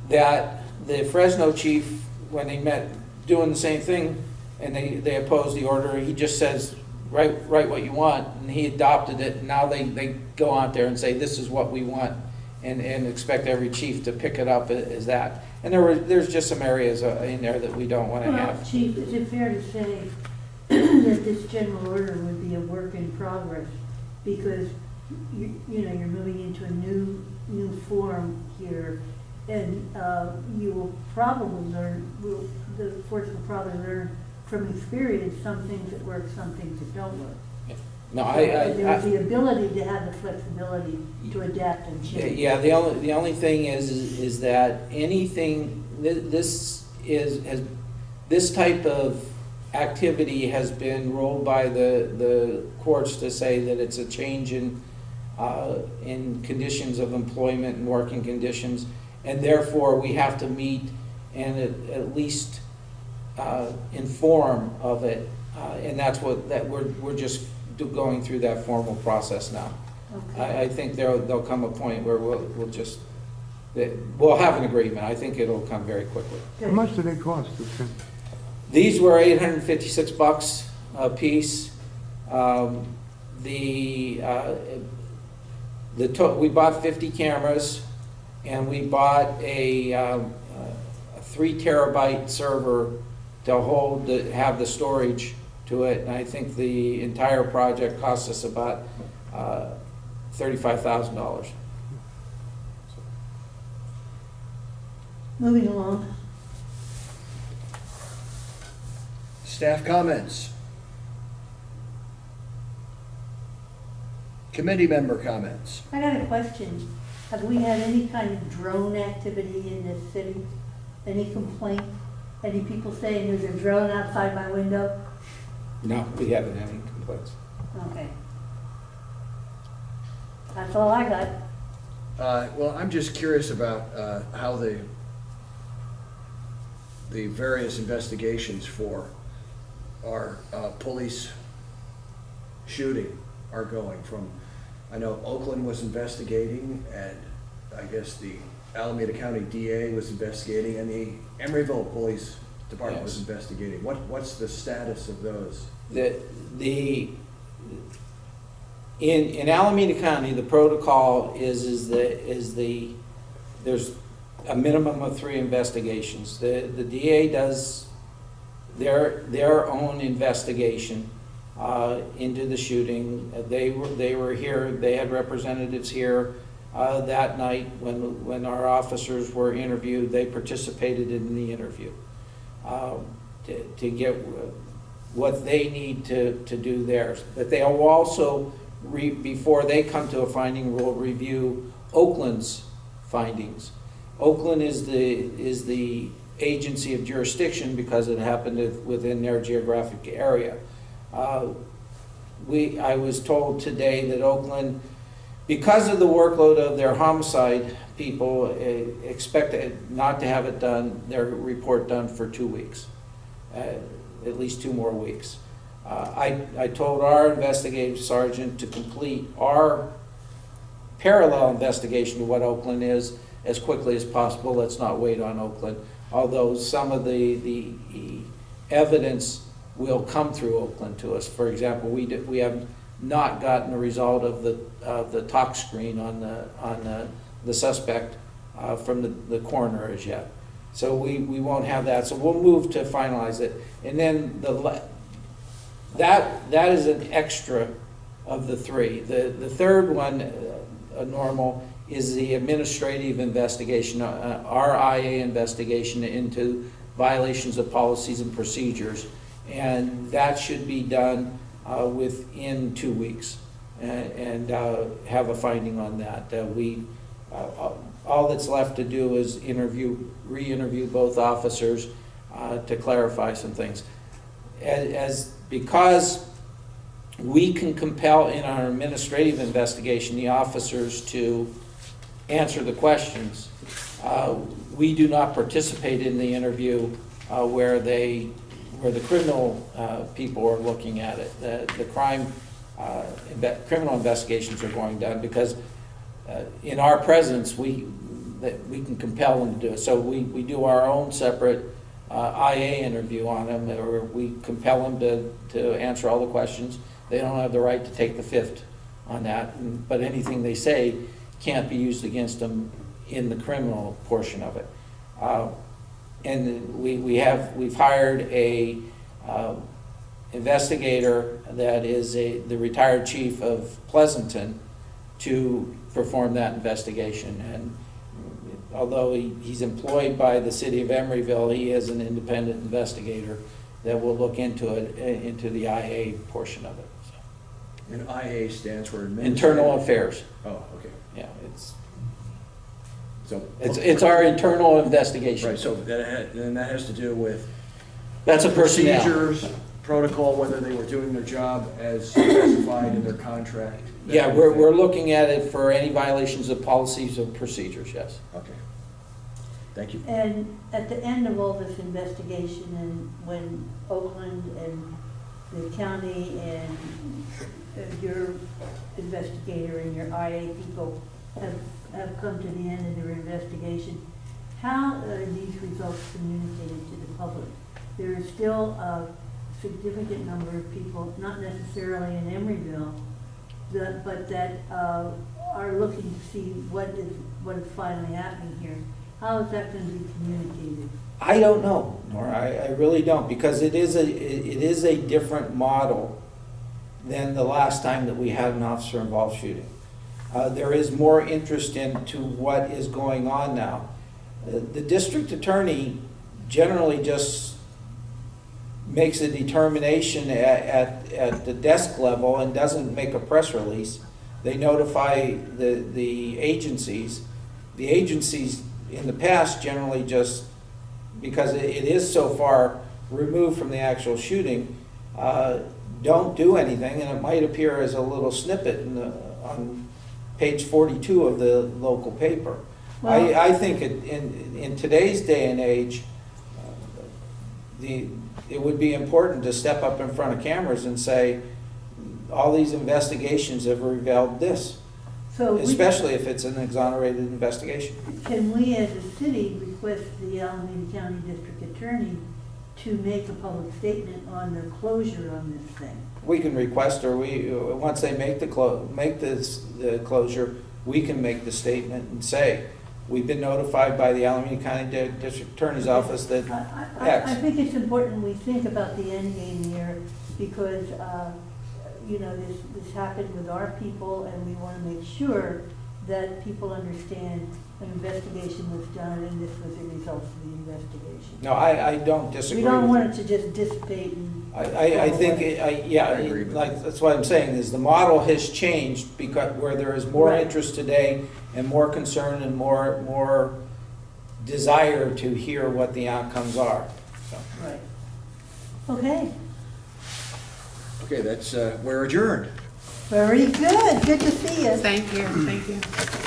that the Fresno chief, when they met doing the same thing, and they opposed the order, he just says, write what you want, and he adopted it, and now they go out there and say, this is what we want, and expect every chief to pick it up as that. And there's just some areas in there that we don't want to have. Well, Chief, is it fair to say that this general order would be a work in progress? Because, you're moving into a new form here, and you will probably the force will probably learn from experience some things that work, some things that don't work. No, There's the ability to have the flexibility to adapt and change. Yeah, the only thing is that anything, this type of activity has been ruled by the courts to say that it's a change in conditions of employment and working conditions, and therefore we have to meet and at least inform of it, and that's we're just going through that formal process now. Okay. I think there'll come a point where we'll have an agreement. I think it'll come very quickly. How much do they cost, this thing? These were $856 a piece. We bought 50 cameras, and we bought a 3 terabyte server to have the storage to it, and I think the entire project cost us about $35,000. Moving along. Staff comments. Committee member comments. I got a question. Have we had any kind of drone activity in this city? Any complaint? Any people saying there's a drone outside my window? No, we haven't had any complaints. Okay. That's all I got. Well, I'm just curious about how the various investigations for our police shooting are going from, I know Oakland was investigating, and I guess the Alameda County DA was investigating, and the Emeryville Police Department was Yes. investigating. What's the status of those? In Alameda County, the protocol is there's a minimum of 3 investigations. The DA does their own investigation into the shooting. They were here, they had representatives here that night when our officers were interviewed. They participated in the interview to get what they need to do theirs. But they will also, before they come to a finding, will review Oakland's findings. Oakland is the agency of jurisdiction because it happened within their geographic area. I was told today that Oakland, because of the workload of their homicide people, expected not to have it done, their report done for 2 weeks, at least 2 more weeks. I told our investigative sergeant to complete our parallel investigation of what Oakland is as quickly as possible. Let's not wait on Oakland, although some of the evidence will come through Oakland to us. For example, we have not gotten the result of the tox screen on the suspect from the coroner as yet. So we won't have that. So we'll move to finalize it. And then that is an extra of the 3. The third one, normal, is the administrative investigation, our IA investigation into violations of policies and procedures. And that should be done within 2 weeks and have a finding on that. All that's left to do is re-interview both officers to clarify some things. Because we can compel in our administrative investigation the officers to answer the questions, we do not participate in the interview where the criminal people are looking at it. The criminal investigations are going down because in our presence, we can compel them to do it. So we do our own separate IA interview on them, or we compel them to answer all the questions. They don't have the right to take the 5th on that, but anything they say can't be used against them in the criminal portion of it. And we've hired a investigator that is the retired chief of Pleasanton to perform that investigation. And although he's employed by the city of Emeryville, he is an independent investigator that will look into the IA portion of it. So. And IA stands for Internal Affairs. Oh, okay. Yeah, So it's our internal investigation. Right, so then that has to do with That's a personnel. procedures, protocol, whether they were doing their job as specified in their contract. that Yeah, kind of we're thing. looking at it for any violations of policies or procedures, yes. Okay. Thank you. And at the end of all this investigation, and when Oakland and the county and your investigator and your IA people have come to the end of their investigation, how are these results communicated to the public? There is still a significant number of people, not necessarily in Emeryville, but that are looking to see what is finally happening here. How is that going to be communicated? I don't know, Nora, I really don't, because it is a different model than the last time that we had an officer-involved shooting. There is more interest into what is going on now. The district attorney generally just makes a determination at the desk level and doesn't make a press release. They notify the agencies. The agencies in the past generally just, because it is so far removed from the actual shooting, don't do anything, and it might appear as a little snippet on page 42 of the local paper. Well- I think in today's day and age, it would be important to step up in front of cameras and say, all these investigations have revealed this, So we- especially if it's an exonerated investigation. Can we as a city request the Alameda County District Attorney to make a public statement on their closure on this thing? We can request, or once they make the closure, we can make the statement and say, we've been notified by the Alameda County District Attorney's Office that I X. think it's important we think about the end game here, because, this happened with our people, and we want to make sure that people understand an investigation was done, and this was a result of the investigation. No, I don't disagree We don't with want it to just dissipate and. I think, yeah, I agree with like, that's what I'm saying, is the model has changed because where there is more Right. interest today and more concern and more desire to hear what the outcomes are. So, Right. Okay, Okay, that's, we're adjourned. very good, good to see you. Thank you, thank you.